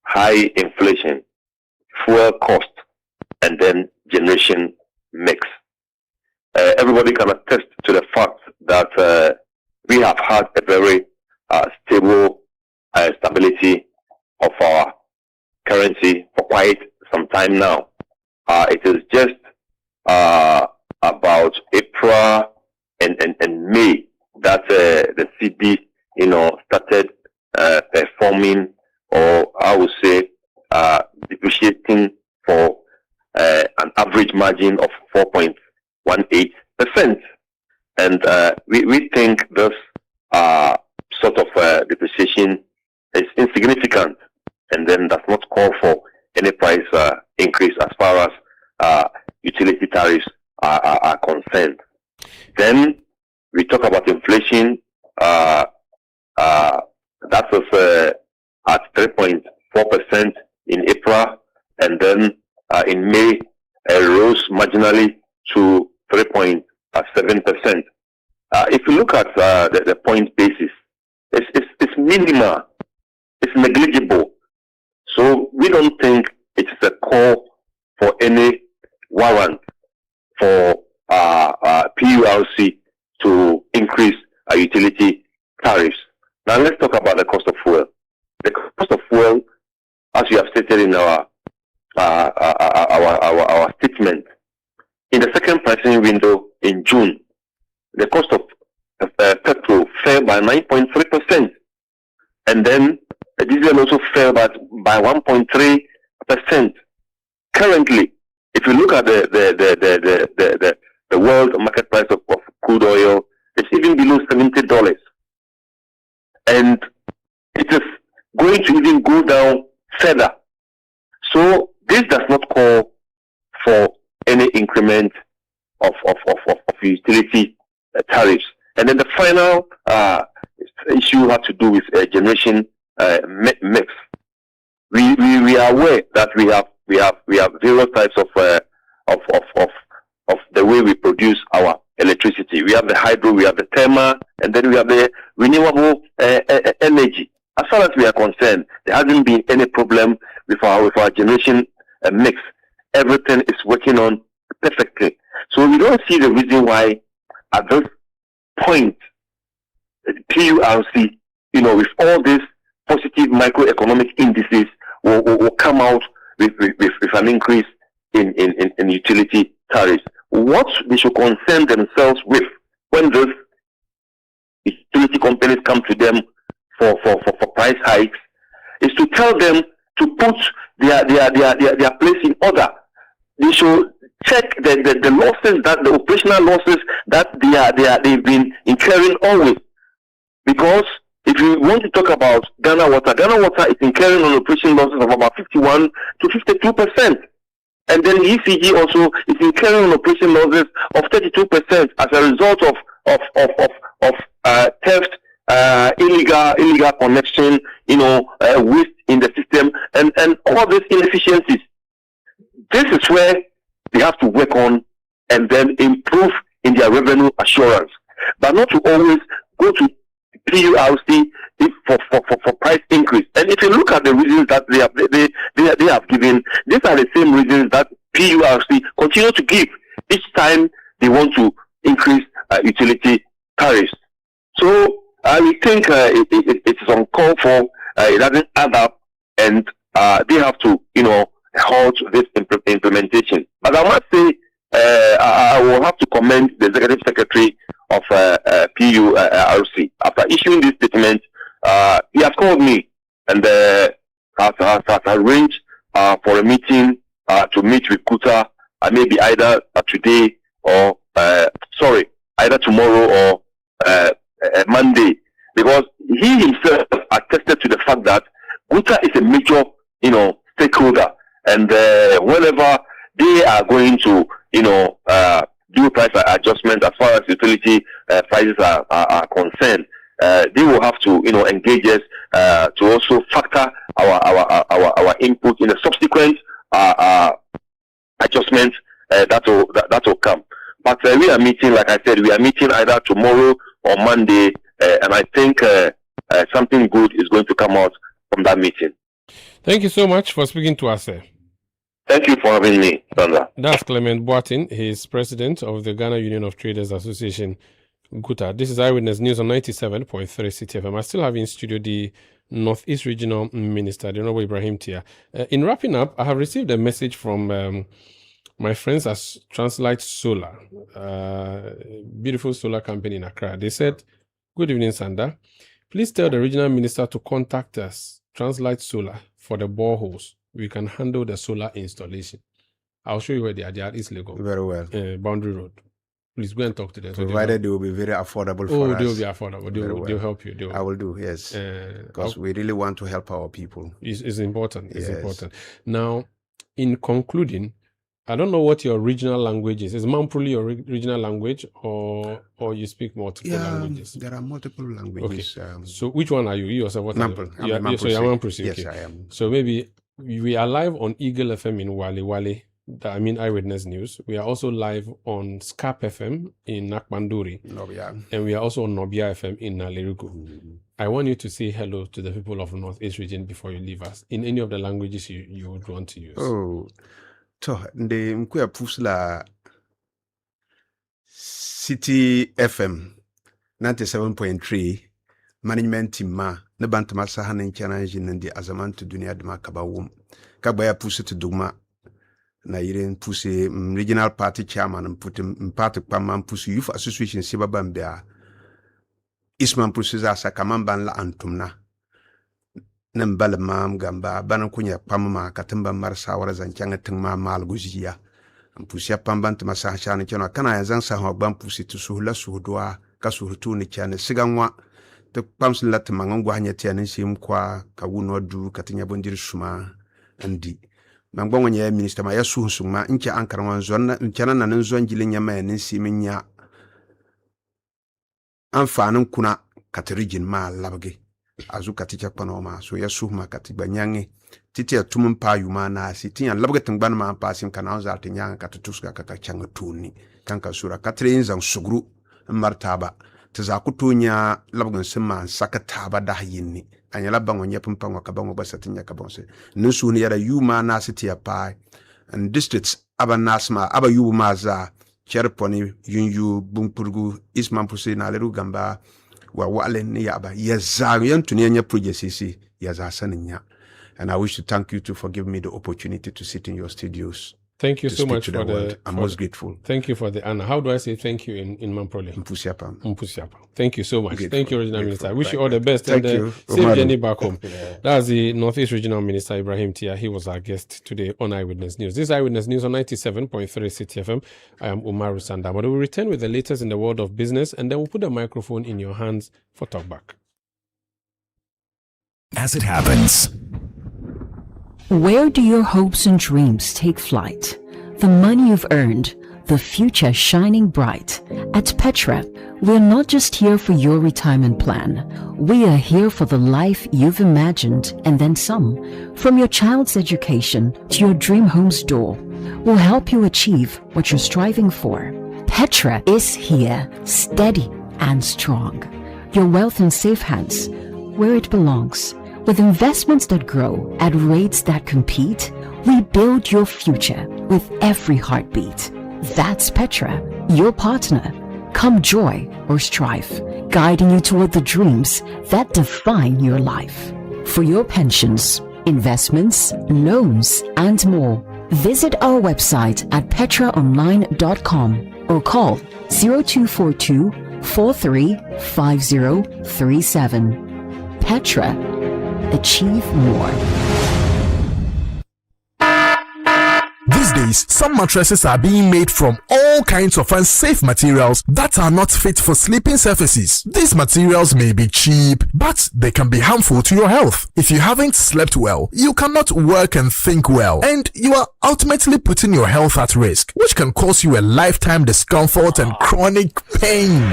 high inflation, fuel cost, and then generation mix. Everybody can attest to the fact that we have had a very stable stability of our currency for quite some time now. It is just about April and May that the CD, started performing, or I would say depreciating for an average margin of 4.18%. And we think this sort of depreciation is insignificant, and then does not call for any price increase as far as utility tariffs are concerned. Then we talk about inflation. That was at 3.4% in April, and then in May rose marginally to 3.7%. If you look at the point basis, it's minimal, it's negligible. So we don't think it is a call for any warrant for PURC to increase utility tariffs. Now let's talk about the cost of fuel. The cost of fuel, as we have stated in our statement, in the second pricing window in June, the cost of petrol fell by 9.3%, and then the diesel also fell by 1.3%. Currently, if you look at the world market price of crude oil, it's even below $70, and it is going to even go down further. So this does not call for any increase utility tariffs. And then the final issue had to do with generation mix. We are aware that we have various types of the way we produce our electricity. We have the hydro, we have the thermal, and then we have the renewable energy. As far as we are concerned, there hasn't been any problem with our generation mix. Everything is working on perfectly. So we don't see the reason why at this point, PURC, with all these positive microeconomic indices, will come out with an increase in utility tariffs. What they should concern themselves with when those utility companies come to them for price hikes is to tell them to put their place in order. They should check the losses, the operational losses that they've been incurring always. Because if you want to talk about Ghana Water is incurring on operation losses of about 51 to 52%. And then the ECG also is incurring on operation losses of 32% as a result of theft, illegal connection, waste in the system, and all these inefficiencies. This is where they have to work on and then improve in their revenue assurance, but not to always go to PURC for price increase. And if you look at the reasons that they have given, these are the same reasons that PURC continue to give each time they want to increase utility tariffs. So we think it is uncalled for. It doesn't add up, and they have to, halt this implementation. But I must say, I will have to commend the Executive Secretary of PURC. After issuing this statement, he has called me and has arranged for a meeting to meet with Kuta, maybe either today or either tomorrow or Monday, because he himself attested to the fact that Kuta is a major, stakeholder, and whenever they are going to, do price adjustment as far as utility prices are concerned, they will have to, engage us to also factor our input in the subsequent adjustment that will come. But we are meeting, like I said, either tomorrow or Monday, and I think something good is going to come out from that meeting. Thank you so much for speaking to us, sir. Thank you for having me, Sandra. That's Clement Boatin. He is president of the Ghana Union of Traders Association, GUTA. This is Eyewitness News on 97.3 Citi FM. I still have in studio the Northeast Regional Minister, the Honorable Ibrahim Tia. In wrapping up, I have received a message from my friends at Translight Solar, beautiful solar company in Accra. They said, "Good evening, Sanda. Please tell the regional minister to contact us, Translight Solar, for the boreholes. We can handle the solar installation." I'll show you where they are. They are at East Legon. Very well. Boundary Road. Please go and talk to them. Provided they will be very affordable for us. They will be affordable. They'll help you. I will do, yes. Because we really want to help our people. It's important. It's important. Now, in concluding, I don't know what your regional language is. Is Mampruli your regional language, or you speak multiple languages? There are multiple languages. Okay. So which one are you? You yourself? Mampruli. So you're Mampruli. Yes, okay. I am. So maybe we are live on Eagle FM in Wale, Eyewitness News. We are also live on Scarp FM in Nakmanduri. Nobia. And we are also on Nobia FM in Nalerigu. Mm-hmm. I want you to say hello to the people of the Northeast region before you leave us, in any of the languages you would want to use. Oh. So, the mkuya pusla Citi FM 97.3 management team ma ne bantama sahana nchana jinandi azamantu dunia dima kabawum kabaya pusi to dugma na yiren pusi regional party chairman mpati pama pusi youth association sibaba mbea isman pusi za sakamamban la antumna nembal mam gamba banan kunya pamma katamba marsa wara zanchanga tingma mal guziya pusi pambant masa chana chana kana ya zan sa hogban pusi to suhla suhdoa ka suhtu ni chana siganwa te pams lat mangongo hanya tianin sim kwa ka wuno du katinya bondir suma andi mangongo nya minister ma yasu suma ncha ankarwan zonna nchana nan zon jilinya ma nin siminya anfa kuna katerijin ma labge azu katicha panoma so ya suhma katiba nyange titi atum pa yuma na siti an labge tangban ma pasim kana za tinyanga katutuska kaka changa tuni kanka sura katrin zan sugru martaba tazakutunya labgan sima sakataba da yinni anya labango nyepumpa ngakabango basatinya kabonse nusu ni yara yuma na siti ya pa and districts aba nasma aba yuma za cherponi yunyu bumpurgu isman puse na leru gamba wa wale ni yaba yazayan tunyanya project yazasaninya. And I wish to thank you too for giving me the opportunity to sit in your studios. Thank you so much for the I'm most grateful. Thank you for the honor. How do I say thank you in Mamprole? Mpusiapa. Thank you so much. Grateful. Thank you, Regional Minister. I wish you all the best. Thank and you. Safe journey back home. That's the Northeast Regional Minister Ibrahim Tia. He was our guest today on Eyewitness News. This is Eyewitness News on 97.3 Citi FM. I am Umaru Sandama. We'll return with the latest in the world of business, and then we'll put the microphone in your hands for talkback. As it happens. Where do your hopes and dreams take flight? The money you've earned, the future shining bright. At Petra, we're not just here for your retirement plan. We are here for the life you've imagined and then some. From your child's education to your dream home's door, we'll help you achieve what you're striving for. Petra is here, steady and strong. Your wealth in safe hands, where it belongs. With investments that grow at rates that compete, we build your future with every heartbeat. That's Petra, your partner. Come joy or strife, guiding you toward the dreams that define your life. For your pensions, investments, loans, and more, visit our website at petraonline.com or call 0242 435037. Petra. Achieve more. These days, some mattresses are being made from all kinds of unsafe materials that are not fit for sleeping surfaces. These materials may be cheap, but they can be harmful to your health. If you haven't slept well, you cannot work and think well, and you are ultimately putting your health at risk, which can cause you a lifetime discomfort and chronic pain.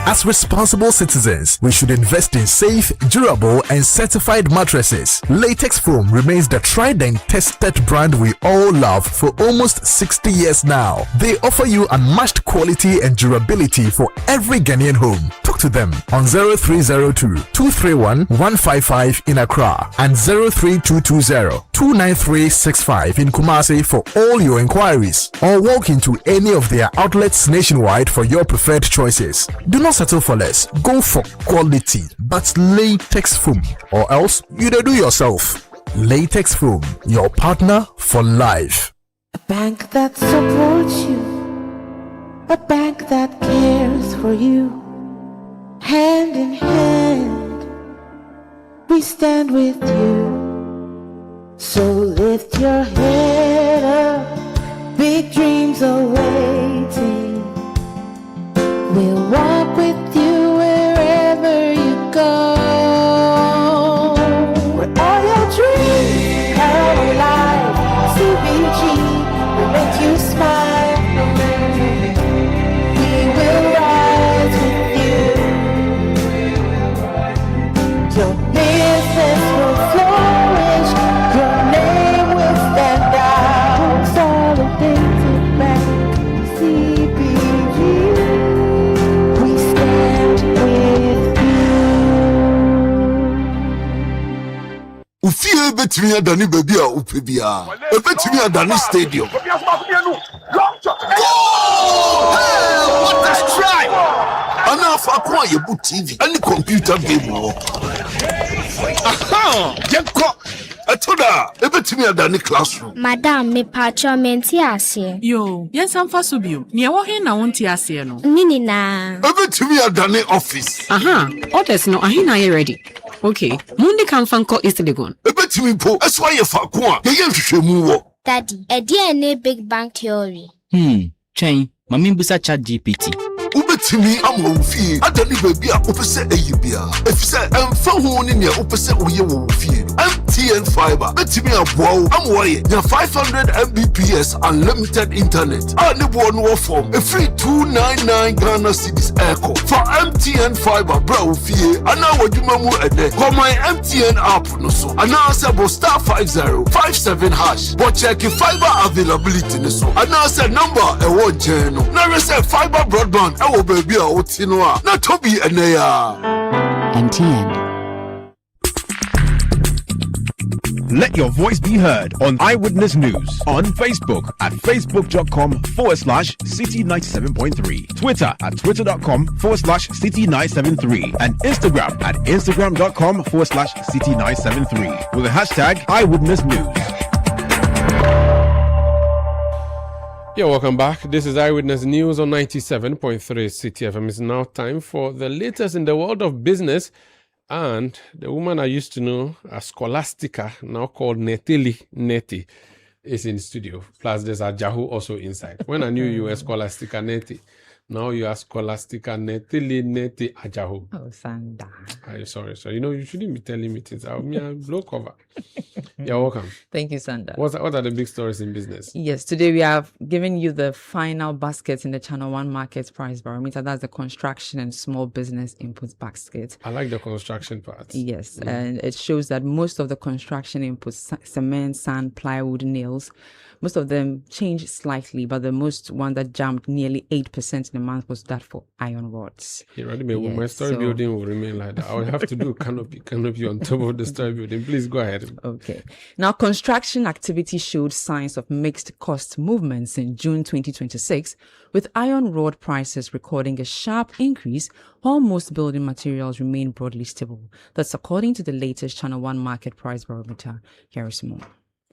As responsible citizens, we should invest in safe, durable, and certified mattresses. Latex Foam remains the tried and tested brand we all love for almost 60 years now. They offer you unmatched quality and durability for every Ghanaian home. Talk to them on 0302-231-155 in Accra and 03220-29365 in Kumasi for all your inquiries, or walk into any of their outlets nationwide for your preferred choices. Do not settle for less. Go for quality, but Latex Foam, or else you do yourself. Latex Foam, your partner for life. A bank that supports you, a bank that cares for you. Hand in hand, we stand with you. So lift your head up, big dreams are waiting. We'll walk with you wherever you go. Where all your dreams come alive. CBG will make you smile. We will rise with you. Your business will flourish. Your name will stand out. Consolidated Bank, CBG. Ufie betimi adani baby a upe bia. Ebetimi adani stadium. Hey, what a strike! Ana fa kwa yebu TV, any computer game wo. Aha! Yenko. Atoda, ebetimi adani classroom. Madam, me pacho menti ase. Yo, yen samfa subio. Ni wo he na wonti ase no. Nini na. Ebetimi adani office. Aha, orders no ahina ye ready. Okay, mundi kan fanko East Legon. Ebetimi po, eswa ye fa ko a, ye hwehwemu wo. Daddy, e dey na big bang theory. Chen, mami busa chat GPT. ubetimi ama ofie adani baby a opese eyibia efise emfa ho ne ne opese oye wo ofie MTN fiber betimi aboa ama waye na 500 Mbps unlimited internet ani bo no form a free 299 Ghana cedis echo for MTN fiber bra ofie ana wadwuma mu ede for my MTN app no so ana say bo star 5057 hash but check fiber availability no so ana say number e wo je no na we say fiber broadband e wo baby a oti no a na tobi ene ya MTN. Let your voice be heard on Eyewitness News on Facebook at facebook.com/City97.3, Twitter at twitter.com/City973, and Instagram at instagram.com/City973 with the hashtag Eyewitness News. Yeah, welcome back. This is Eyewitness News on 97.3 Citi FM. It's now time for the latest in the world of business. And the woman I used to know as Scholastica, now called Neti, is in studio. Plus, there's a Jahu also inside. When I knew you were Scholastica Neti, now you are Scholastica Neti Ajahu. Oh, Sanda. I'm sorry. So, you shouldn't be telling me things. I'll be a blow cover. You're welcome. Thank you, Sanda. What are the big stories in business? Yes, today we have given you the final baskets in the Channel 1 Market Price Barometer. That's the construction and small business inputs basket. I like the construction part. Yes, and it shows that most of the construction inputs, cement, sand, plywood, nails, most of them changed slightly, but the most one that jumped nearly 8% in the month was that for iron rods. My story building will remain like that. I will have to do canopy on top of the story building. Please go ahead. Okay. Now, construction activity showed signs of mixed cost movements in June 2026, with iron rod prices recording a sharp increase while most building materials remain broadly stable. That's according to the latest Channel 1 Market Price Barometer. Here is more.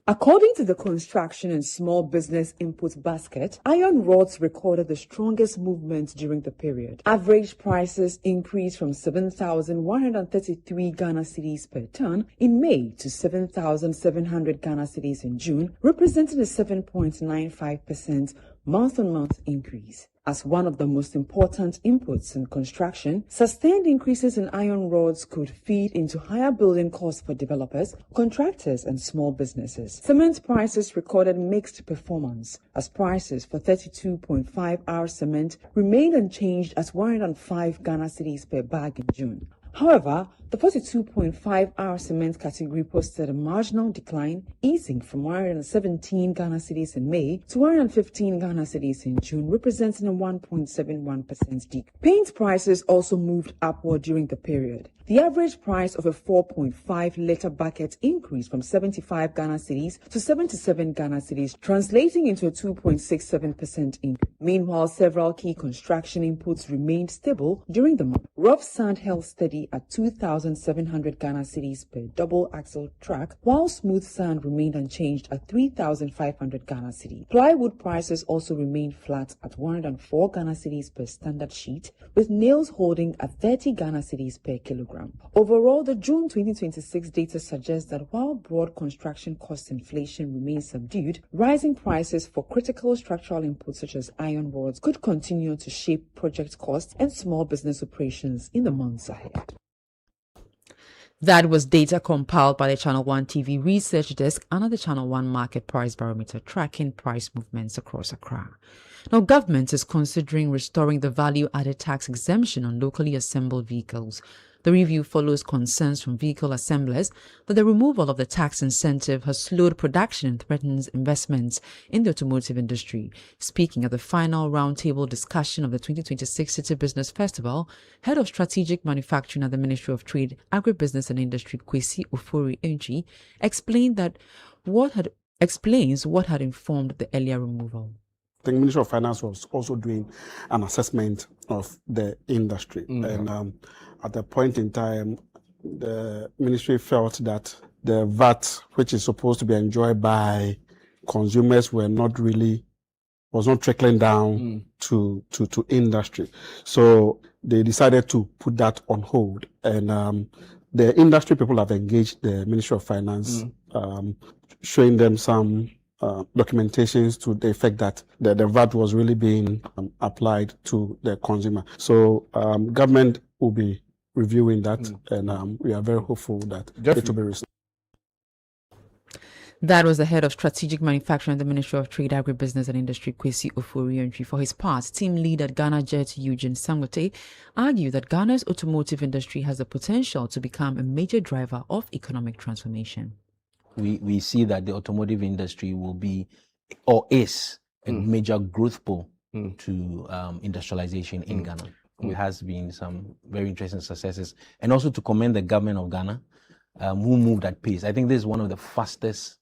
According to the Construction and Small Business Inputs Basket, iron rods recorded the strongest movement during the period. Average prices increased from 7,133 Ghana cedis per ton in May to 7,700 Ghana cedis in June, representing a 7.95% month-on-month increase. As one of the most important inputs in construction, sustained increases in iron rods could feed into higher building costs for developers, contractors, and small businesses. Cement prices recorded mixed performance, as prices for 32.5-hour cement remained unchanged at 105 Ghana cedis per bag in June. However, the 42.5-hour cement category posted a marginal decline, easing from 117 Ghana cedis in May to 115 Ghana cedis in June, representing a 1.71% decrease. Paint prices also moved upward during the period. The average price of a 4.5-litre bucket increased from 75 Ghana cedis to 77 Ghana cedis, translating into a 2.67% increase. Meanwhile, several key construction inputs remained stable during the month. Rough sand held steady at 2,700 Ghana cedis per double axle truck, while smooth sand remained unchanged at 3,500 Ghana cedis. Plywood prices also remained flat at 104 Ghana cedis per standard sheet, with nails holding at 30 Ghana cedis per kilogram. Overall, the June 2026 data suggests that while broad construction cost inflation remains subdued, rising prices for critical structural inputs such as iron rods could continue to shape project costs and small business operations in the months ahead. That was data compiled by the Channel 1 TV Research Desk under the Channel 1 Market Price Barometer, tracking price movements across Accra. Now, government is considering restoring the value-added tax exemption on locally assembled vehicles. The review follows concerns from vehicle assemblers that the removal of the tax incentive has slowed production and threatens investments in the automotive industry. Speaking at the final roundtable discussion of the 2026 City Business Festival, Head of Strategic Manufacturing at the Ministry of Trade, Agribusiness and Industry, Kwesi Ofori-Enchi, explained what had informed the earlier removal. The Ministry of Finance was also doing an assessment of the industry. And at a point in time, the ministry felt that the VAT, which is supposed to be enjoyed by consumers, was not trickling down to industry. So they decided to put that on hold. And the industry people have engaged the Ministry of Finance, showing them some documentations to the effect that the VAT was really being applied to the consumer. So government will be reviewing that, and we are very hopeful that it will be restored. That was the head of strategic manufacturing at the Ministry of Trade, Agribusiness and Industry, Kwesi Ofori-Antwi. For his part, team lead at Ghana Jet, Eugene Samuel Attah, argued that Ghana's automotive industry has the potential to become a major driver of economic transformation. We see that the automotive industry will be, or is, a major growth pole to industrialization in Ghana. There has been some very interesting successes, and also to commend the government of Ghana, who moved at pace. I think this is one of the fastest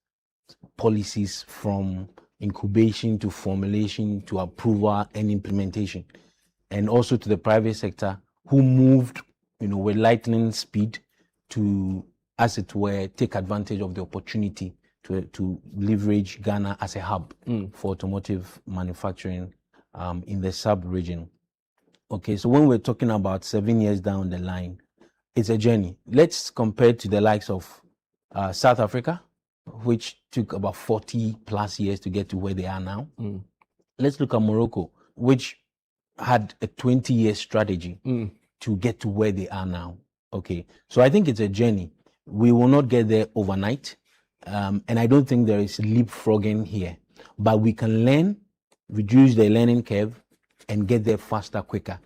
policies from incubation to formulation to approval and implementation, and also to the private sector, who moved, with lightning speed to, as it were, take advantage of the opportunity to leverage Ghana as a hub for automotive manufacturing in the sub-region. Okay, so when we're talking about 7 years down the line, it's a journey. Let's compare it to the likes of South Africa, which took about 40 plus years to get to where they are now. Let's look at Morocco, which had a 20-year strategy to get to where they are now. Okay, so I think it's a journey. We will not get there overnight, and I don't think there is leapfrogging here, but we can learn, reduce the learning curve, and get there faster, quicker.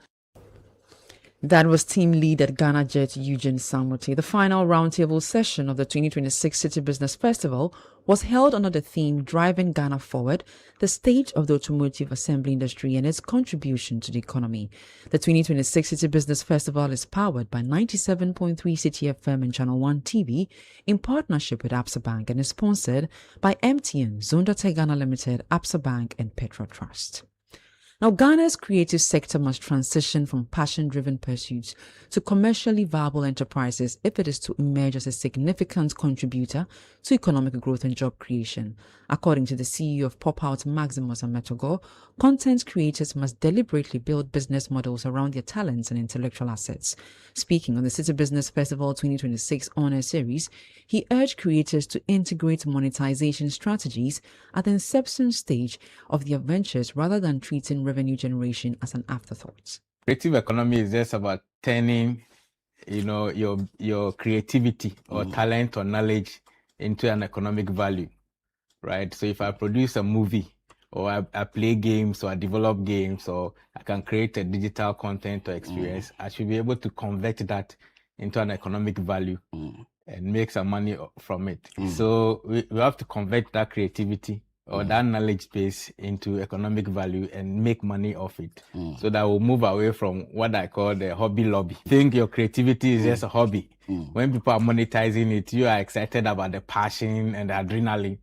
That was team lead at Ghana Jet, Eugene Samuel Attah. The final roundtable session of the 2026 City Business Festival was held under the theme Driving Ghana Forward, the state of the automotive assembly industry and its contribution to the economy. The 2026 City Business Festival is powered by 97.3 Citi FM and Channel 1 TV in partnership with Absa Bank and is sponsored by MTN, Zonda Ghana Limited, Absa Bank and Petro Trust. Now, Ghana's creative sector must transition from passion-driven pursuits to commercially viable enterprises if it is to emerge as a significant contributor to economic growth and job creation. According to the CEO of Pop-Out Maximus Ametogor, content creators must deliberately build business models around their talents and intellectual assets. Speaking on the City Business Festival 2026 Honor Series, he urged creators to integrate monetization strategies at the inception stage of their ventures rather than treating revenue generation as an afterthought. Creative economy is just about turning, your creativity or talent or knowledge into an economic value, right? So if I produce a movie, or I play games, or I develop games, or I can create a digital content or experience, I should be able to convert that into an economic value and make some money from it. So we have to convert that creativity or that knowledge base into economic value and make money off it. So that we'll move away from what I call the hobby lobby. Think your creativity is just a hobby. When people are monetizing it, you are excited about the passion and the adrenaline,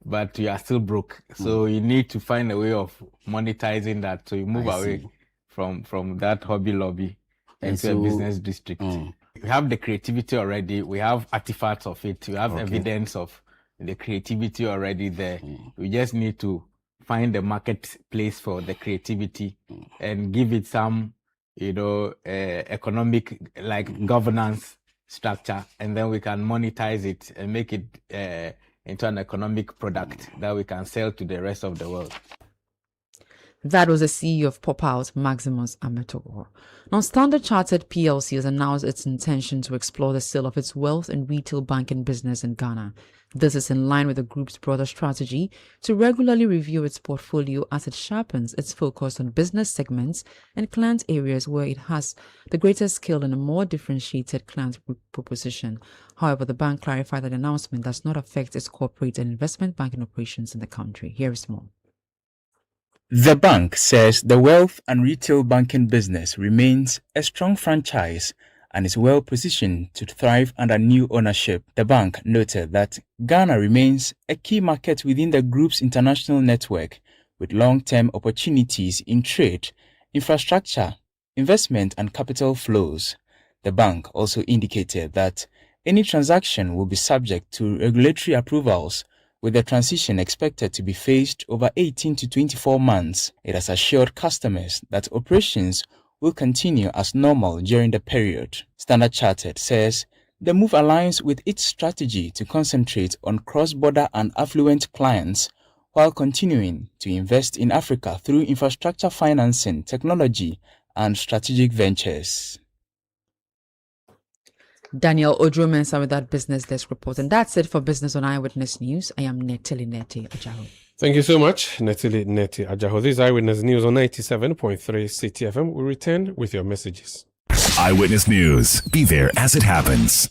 but you are still broke. So you need to find a way of monetizing that. So you move away from that hobby lobby into a business district. We have the creativity already. We have artifacts of it. We have evidence of the creativity already there. We just need to find the marketplace for the creativity and give it some, economic governance structure, and then we can monetize it and make it into an economic product that we can sell to the rest of the world. That was the CEO of Pop-Out, Maximus Ametogor. Now, Standard Chartered PLC has announced its intention to explore the sale of its wealth and retail banking business in Ghana. This is in line with the group's broader strategy to regularly review its portfolio as it sharpens its focus on business segments and client areas where it has the greatest skill and a more differentiated client proposition. However, the bank clarified that the announcement does not affect its corporate and investment banking operations in the country. Here is more. The bank says the wealth and retail banking business remains a strong franchise and is well positioned to thrive under new ownership. The bank noted that Ghana remains a key market within the group's international network, with long-term opportunities in trade, infrastructure, investment and capital flows. The bank also indicated that any transaction will be subject to regulatory approvals, with the transition expected to be phased over 18 to 24 months. It has assured customers that operations will continue as normal during the period. Standard Chartered says the move aligns with its strategy to concentrate on cross-border and affluent clients while continuing to invest in Africa through infrastructure financing, technology, and strategic ventures. Daniel Odro-Mensah with that business desk report. And that's it for Business on Eyewitness News. I am Netili Neti Ajaho. Thank you so much, Netili Neti Ajaho. This is Eyewitness News on 97.3 Citi FM. We return with your messages. Eyewitness News. Be there as it happens.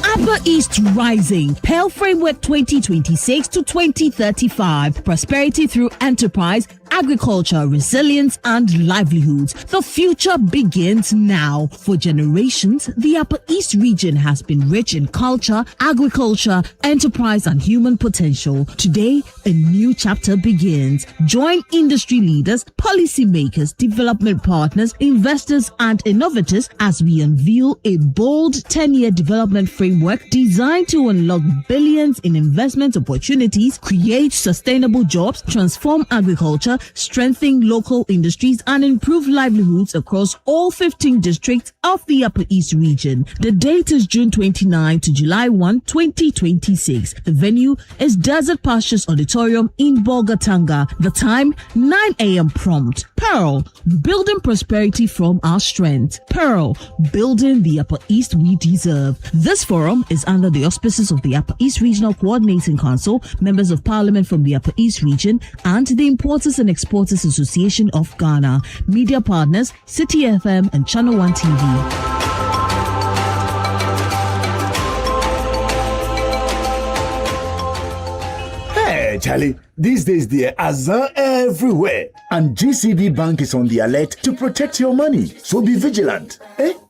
Upper East Rising, Pale Framework 2026 to 2035. Prosperity through enterprise, agriculture, resilience, and livelihoods. The future begins now. For generations, the Upper East region has been rich in culture, agriculture, enterprise, and human potential. Today, a new chapter begins. Join industry leaders, policymakers, development partners, investors, and innovators as we unveil a bold 10-year development framework designed to unlock billions in investment opportunities, create sustainable jobs, transform agriculture, strengthen local industries, and improve livelihoods across all 15 districts of the Upper East region. The date is June 29 to July 1, 2026. The venue is Desert Pastures Auditorium in Bolgatanga. The time, 9 a.m. prompt. Pearl, building prosperity from our strength. Pearl, building the Upper East we deserve. This forum is under the auspices of the Upper East Regional Coordinating Council, members of Parliament from the Upper East region, and the Importers and Exporters Association of Ghana. Media partners, Citi FM and Channel 1 TV. Hey, Charlie, these days there are Azan everywhere, and GCB Bank is on the alert to protect your money. So be vigilant.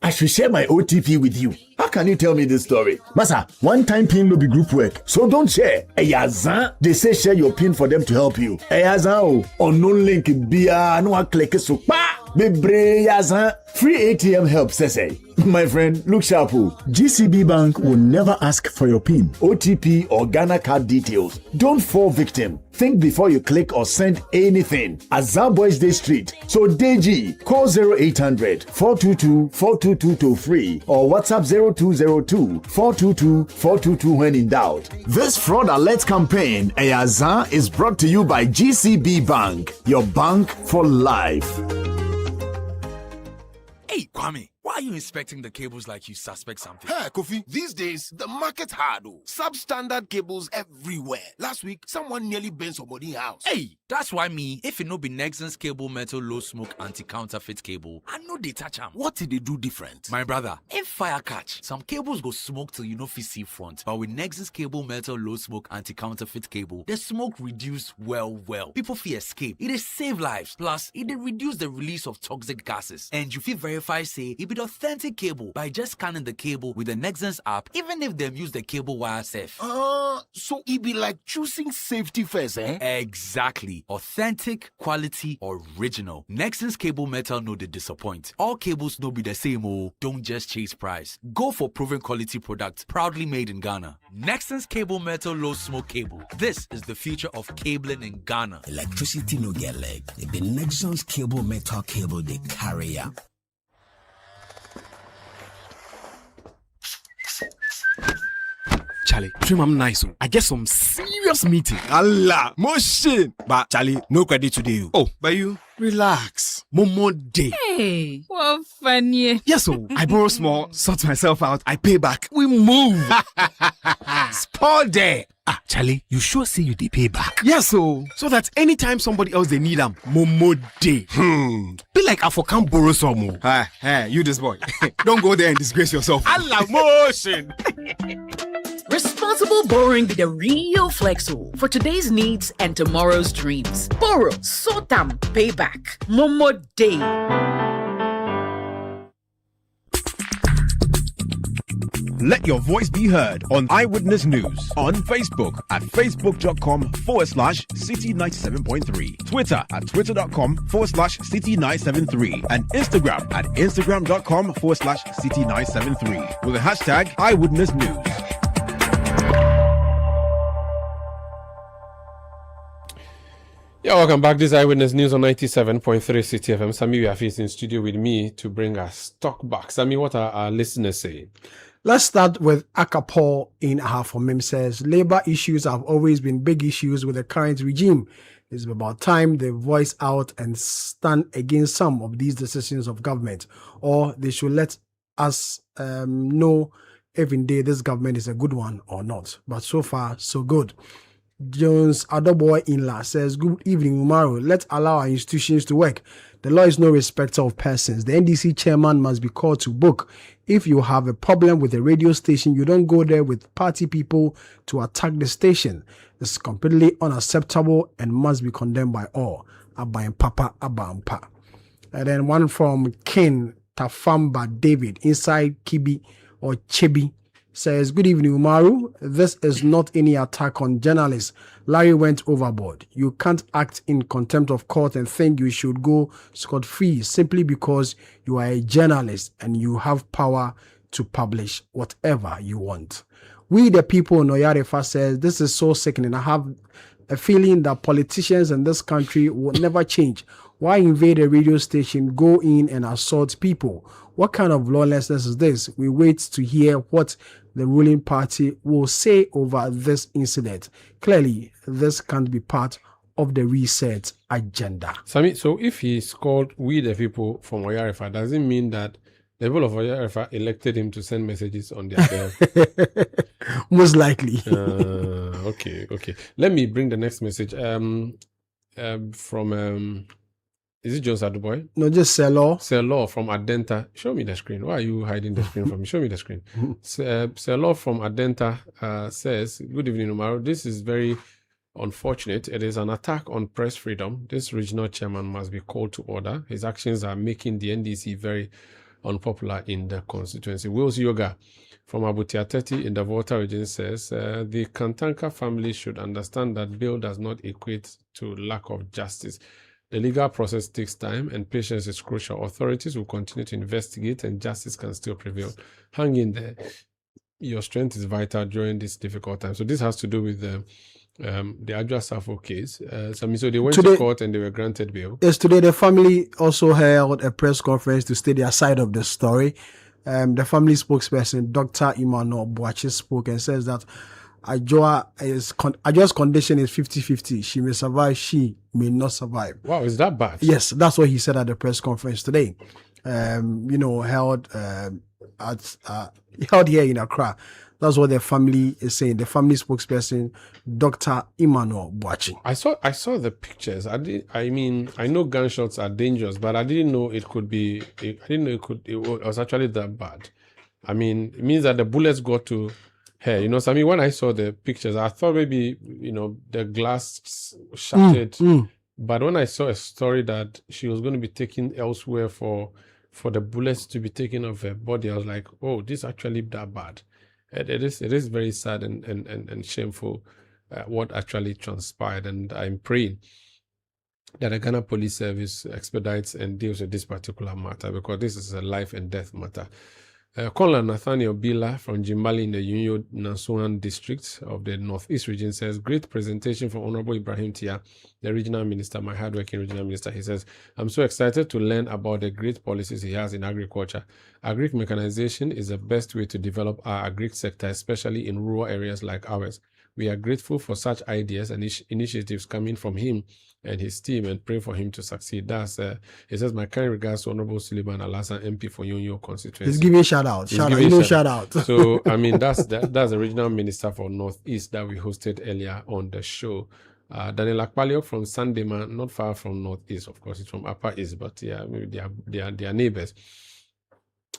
I should share my OTP with you. How can you tell me this story? Masa, one-time PIN will be group work, so don't share. Azan, they say share your PIN for them to help you. Azan, unknown link, bia, no click so Bebre Azan, free ATM help, say. My friend, look sharp. GCB Bank will never ask for your PIN, OTP, or Ghana card details. Don't fall victim. Think before you click or send anything. Azan Boys Day Street. So Deji, call 0800 422 422 free or WhatsApp 0202 422 422 when in doubt. This fraud alert campaign, Azan, is brought to you by GCB Bank, your bank for life. Hey, Kwame, why are you inspecting the cables like you suspect something? Hey, Kofi, these days, the market's hard, though. Substandard cables everywhere. Last week, someone nearly burned somebody's house. Hey, that's why me, if it no be Nexon's cable metal low smoke anti-counterfeit cable, I know they touch them. What did they do different? My brother, if fire catch, some cables go smoke till you know fit see front. But with Nexon's cable metal low smoke anti-counterfeit cable, the smoke reduce well. People feel escape. It is save lives. Plus, it reduce the release of toxic gases. And you feel verify say it be the authentic cable by just scanning the cable with the Nexons app, even if them use the cable wire safe. So it be like choosing safety first, eh? Exactly. Authentic, quality, original. Nexon's cable metal no they disappoint. All cables no be the same, oh. Don't just chase price. Go for proven quality product, proudly made in Ghana. Nexon's cable metal low smoke cable. This is the future of cabling in Ghana. Electricity no get leg. It be Nexon's cable metal cable they carry up. Charlie, trim I'm nice. I get some serious meeting. Allah, motion. But Charlie, no credit today. Oh, but you relax. More day. Hey, what funny. Yes, so I borrow small, sort myself out, I pay back. We move. Spot there. Charlie, you sure say you they pay back? Yes, so that anytime somebody else they need them, Momo day. Be like I can't borrow some more. Hey, you this boy. Don't go there and disgrace yourself. Allah motion. Responsible borrowing be the real flexo for today's needs and tomorrow's dreams. Borrow, sort them, pay back. Momo day. Let your voice be heard on Eyewitness News on Facebook at facebook.com/Citi97.3, Twitter at twitter.com/Citi973, and Instagram at instagram.com/Citi973 with the hashtag Eyewitness News. Yeah, welcome back. This is Eyewitness News on 97.3 Citi FM. Sami Wiafi is in studio with me to bring us stock back. Sami, what are our listeners saying? Let's start with Akapol in Ahafomim says, labor issues have always been big issues with the current regime. It's about time they voice out and stand against some of these decisions of government, or they should let us know if indeed this government is a good one or not. But so far, so good. Jones Adoboy Inla says, good evening, Umaru. Let's allow our institutions to work. The law is no respecter of persons. The NDC chairman must be called to book. If you have a problem with a radio station, you don't go there with party people to attack the station. This is completely unacceptable and must be condemned by all. Abayam Papa Abampa. And then one from Ken Tafamba David inside Kibi or Chibi says, good evening, Umaru. This is not any attack on journalists. Larry went overboard. You can't act in contempt of court and think you should go scot-free simply because you are a journalist and you have power to publish whatever you want. We the people, Noyarefa says, this is so sickening. I have a feeling that politicians in this country will never change. Why invade a radio station, go in and assault people? What kind of lawlessness is this? We wait to hear what the ruling party will say over this incident. Clearly, this can't be part of the reset agenda. Sami, so if he's called we the people from Oyarefa, does it mean that the people of Oyarefa elected him to send messages on their behalf? Most likely. Okay. Let me bring the next message. From is it Jones Aduboy? No, just Selo. Selo from Adenta. Show me the screen. Why are you hiding the screen from me? Show me the screen. Selo from Adenta says, good evening, Umaru. This is very unfortunate. It is an attack on press freedom. This regional chairman must be called to order. His actions are making the NDC very unpopular in the constituency. Wills Yoga from Abutiateti in the Volta region says, the Kantanka family should understand that bail does not equate to lack of justice. The legal process takes time and patience is crucial. Authorities will continue to investigate and justice can still prevail. Hang in there. Your strength is vital during this difficult time. So this has to do with the Adwa Safo case. So they went to court and they were granted bail. Yes, today the family also held a press conference to state their side of the story. The family spokesperson, Dr. Emmanuel Boachi, spoke and says that Adwa's condition is 50-50. She may survive, she may not survive. Wow, is that bad? Yes, that's what he said at the press conference today. Held here in Accra. That's what the family is saying. The family spokesperson, Dr. Emmanuel Boachi. I saw the pictures. I know gunshots are dangerous, but I didn't know it could be. I didn't know it was actually that bad. I mean, it means that the bullets got to her. So when I saw the pictures, I thought maybe the glass shattered. But when I saw a story that she was going to be taken elsewhere for the bullets to be taken off her body, I was like, oh, this is actually that bad. It is very sad and shameful what actually transpired, and I'm praying that the Ghana Police Service expedites and deals with this particular matter, because this is a life and death matter. Colonel Nathaniel Bila from Jimbali in the Unyo Nasuan district of the Northeast region says, great presentation from Honorable Ibrahim Tia, the regional minister, my hardworking regional minister. He says, I'm so excited to learn about the great policies he has in agriculture. Agric mechanization is the best way to develop our agric sector, especially in rural areas like ours. We are grateful for such ideas and initiatives coming from him and his team, and pray for him to succeed. That's he says, my kind regards to Honorable Suleiman Alasan, MP for Yonyo constituency. He's giving a shout out. Shout out. So that's the regional minister for Northeast that we hosted earlier on the show. Daniel Akpaliok from Sandema, not far from Northeast, of course, it's from Upper East, but yeah, maybe they are neighbors.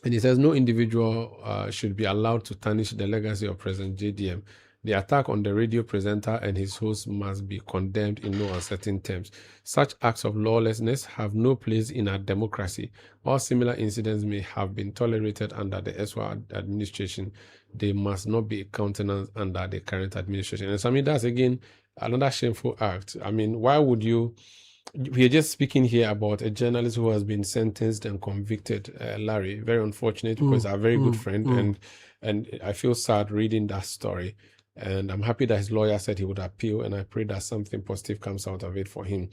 And he says no individual should be allowed to tarnish the legacy of President JDM. The attack on the radio presenter and his host must be condemned in no uncertain terms. Such acts of lawlessness have no place in our democracy. While similar incidents may have been tolerated under the SWA administration, they must not be countenanced under the current administration. And that's again another shameful act. Why would you? We're just speaking here about a journalist who has been sentenced and convicted, Larry. Very unfortunate, because a very good friend, and I feel sad reading that story. And I'm happy that his lawyer said he would appeal, and I pray that something positive comes out of it for him.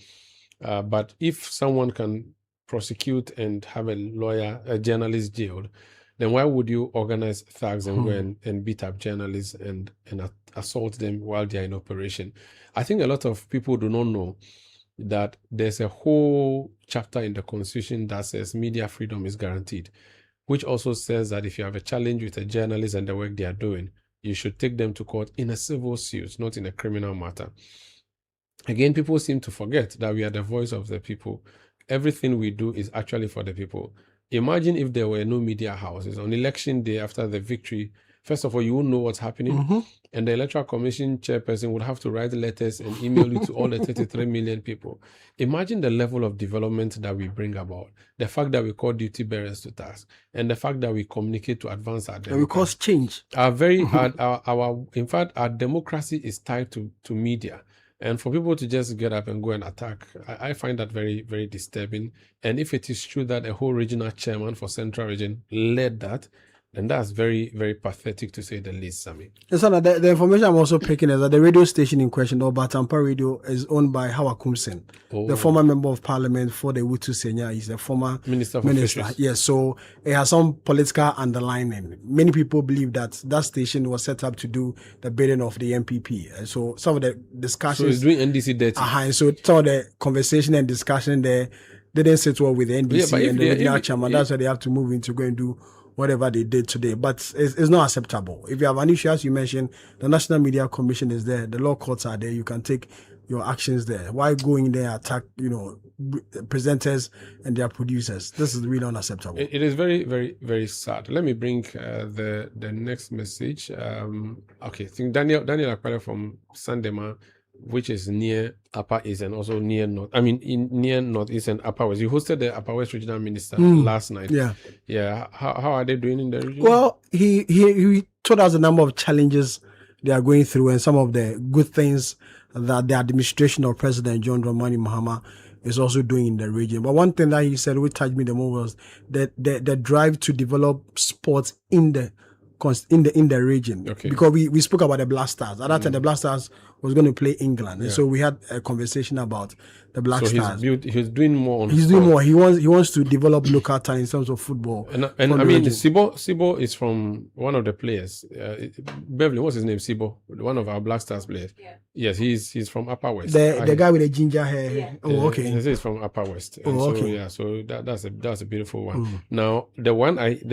But if someone can prosecute and have a journalist jailed, then why would you organize thugs and go and beat up journalists and assault them while they are in operation? I think a lot of people do not know that there's a whole chapter in the Constitution that says media freedom is guaranteed, which also says that if you have a challenge with a journalist and the work they are doing, you should take them to court in a civil suit, not in a criminal matter. Again, people seem to forget that we are the voice of the people. Everything we do is actually for the people. Imagine if there were no media houses. On election day after the victory, first of all, you won't know what's happening. And the Electoral Commission chairperson would have to write letters and email it to all the 33 million people. Imagine the level of development that we bring about. The fact that we call duty bearers to task, and the fact that we communicate to advance our democracy. And we cause change. In fact, our democracy is tied to media. And for people to just get up and go and attack, I find that very, very disturbing. And if it is true that a whole regional chairman for Central Region led that, and that's very, very pathetic to say the least, Sammy. And so the information I'm also picking is that the radio station in question, or Batampa Radio, is owned by Hawa Kumsen, the former member of parliament for the Wutu Senya. He's a former minister. Yes, so it has some political underlining. Many people believe that station was set up to do the bidding of the MPP. And so some of the discussions... So it's doing NDC dirty. And so some of the conversation and discussion there didn't sit well with the NDC and the regional chairman. That's why they have to move in to go and do whatever they did today, but it's not acceptable. If you have an issue, as you mentioned, the National Media Commission is there, the law courts are there, you can take your actions there. Why go in there, attack, presenters and their producers? This is really unacceptable. It is very, very, very sad. Let me bring the next message. Okay, I think Daniel Akpale from Sandema, which is near Upper East and also near North. I mean, near Northeast and Upper West. You hosted the Upper West Regional Minister last night. Yeah. How are they doing in the region? Well, he told us a number of challenges they are going through and some of the good things that the administration of President John Dramani Mahama is also doing in the region. But one thing that he said, which touched me the most, was the drive to develop sports in the region. Okay. Because we spoke about the Black Stars. At that time, the Black Stars was going to play England. And so we had a conversation about the Black Stars. He's doing more. He's doing more. He wants to develop local talent in terms of football. And I mean, Sibo is from one of the players. Beverly, what's his name? Sibo, one of our Black Stars players. Yeah. Yes, he's from Upper West. The guy with the ginger hair. Yeah. Oh, okay. He's from Upper West. And okay. So that's a beautiful one. Now, the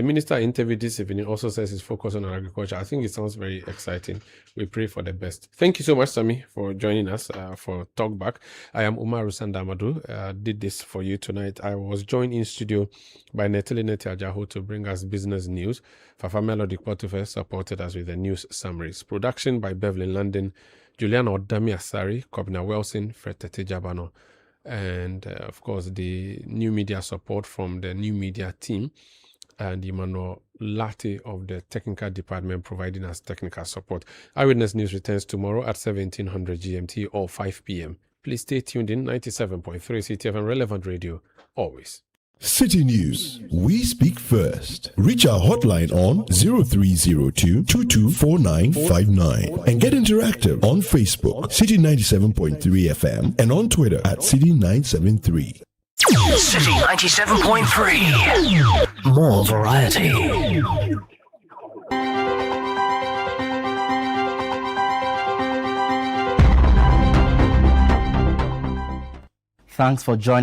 minister I interviewed this evening also says he's focused on agriculture. I think it sounds very exciting. We pray for the best. Thank you so much, Sammy, for joining us for Talk Back. I am Umar Sandamadu. Did this for you tonight. I was joined in studio by Neteli Netiajaho to bring us business news. Fafa Melody Portufe supported us with the news summaries. Production by Beverly London, Juliana Odami Asari, Kobna Wilson, Fred Tete Jabano, and of course the new media support from the new media team and Emmanuel Lati of the technical department providing us technical support. Eyewitness News returns tomorrow at 1700 GMT or 5 p.m. Please stay tuned in 97.3 Citi FM Relevant Radio, always. City News. We speak first. Reach our hotline on 0302 224959 and get interactive on Facebook, Citi 97.3 FM, and on Twitter at Citi 973. Citi 97.3. More variety. Thanks for joining.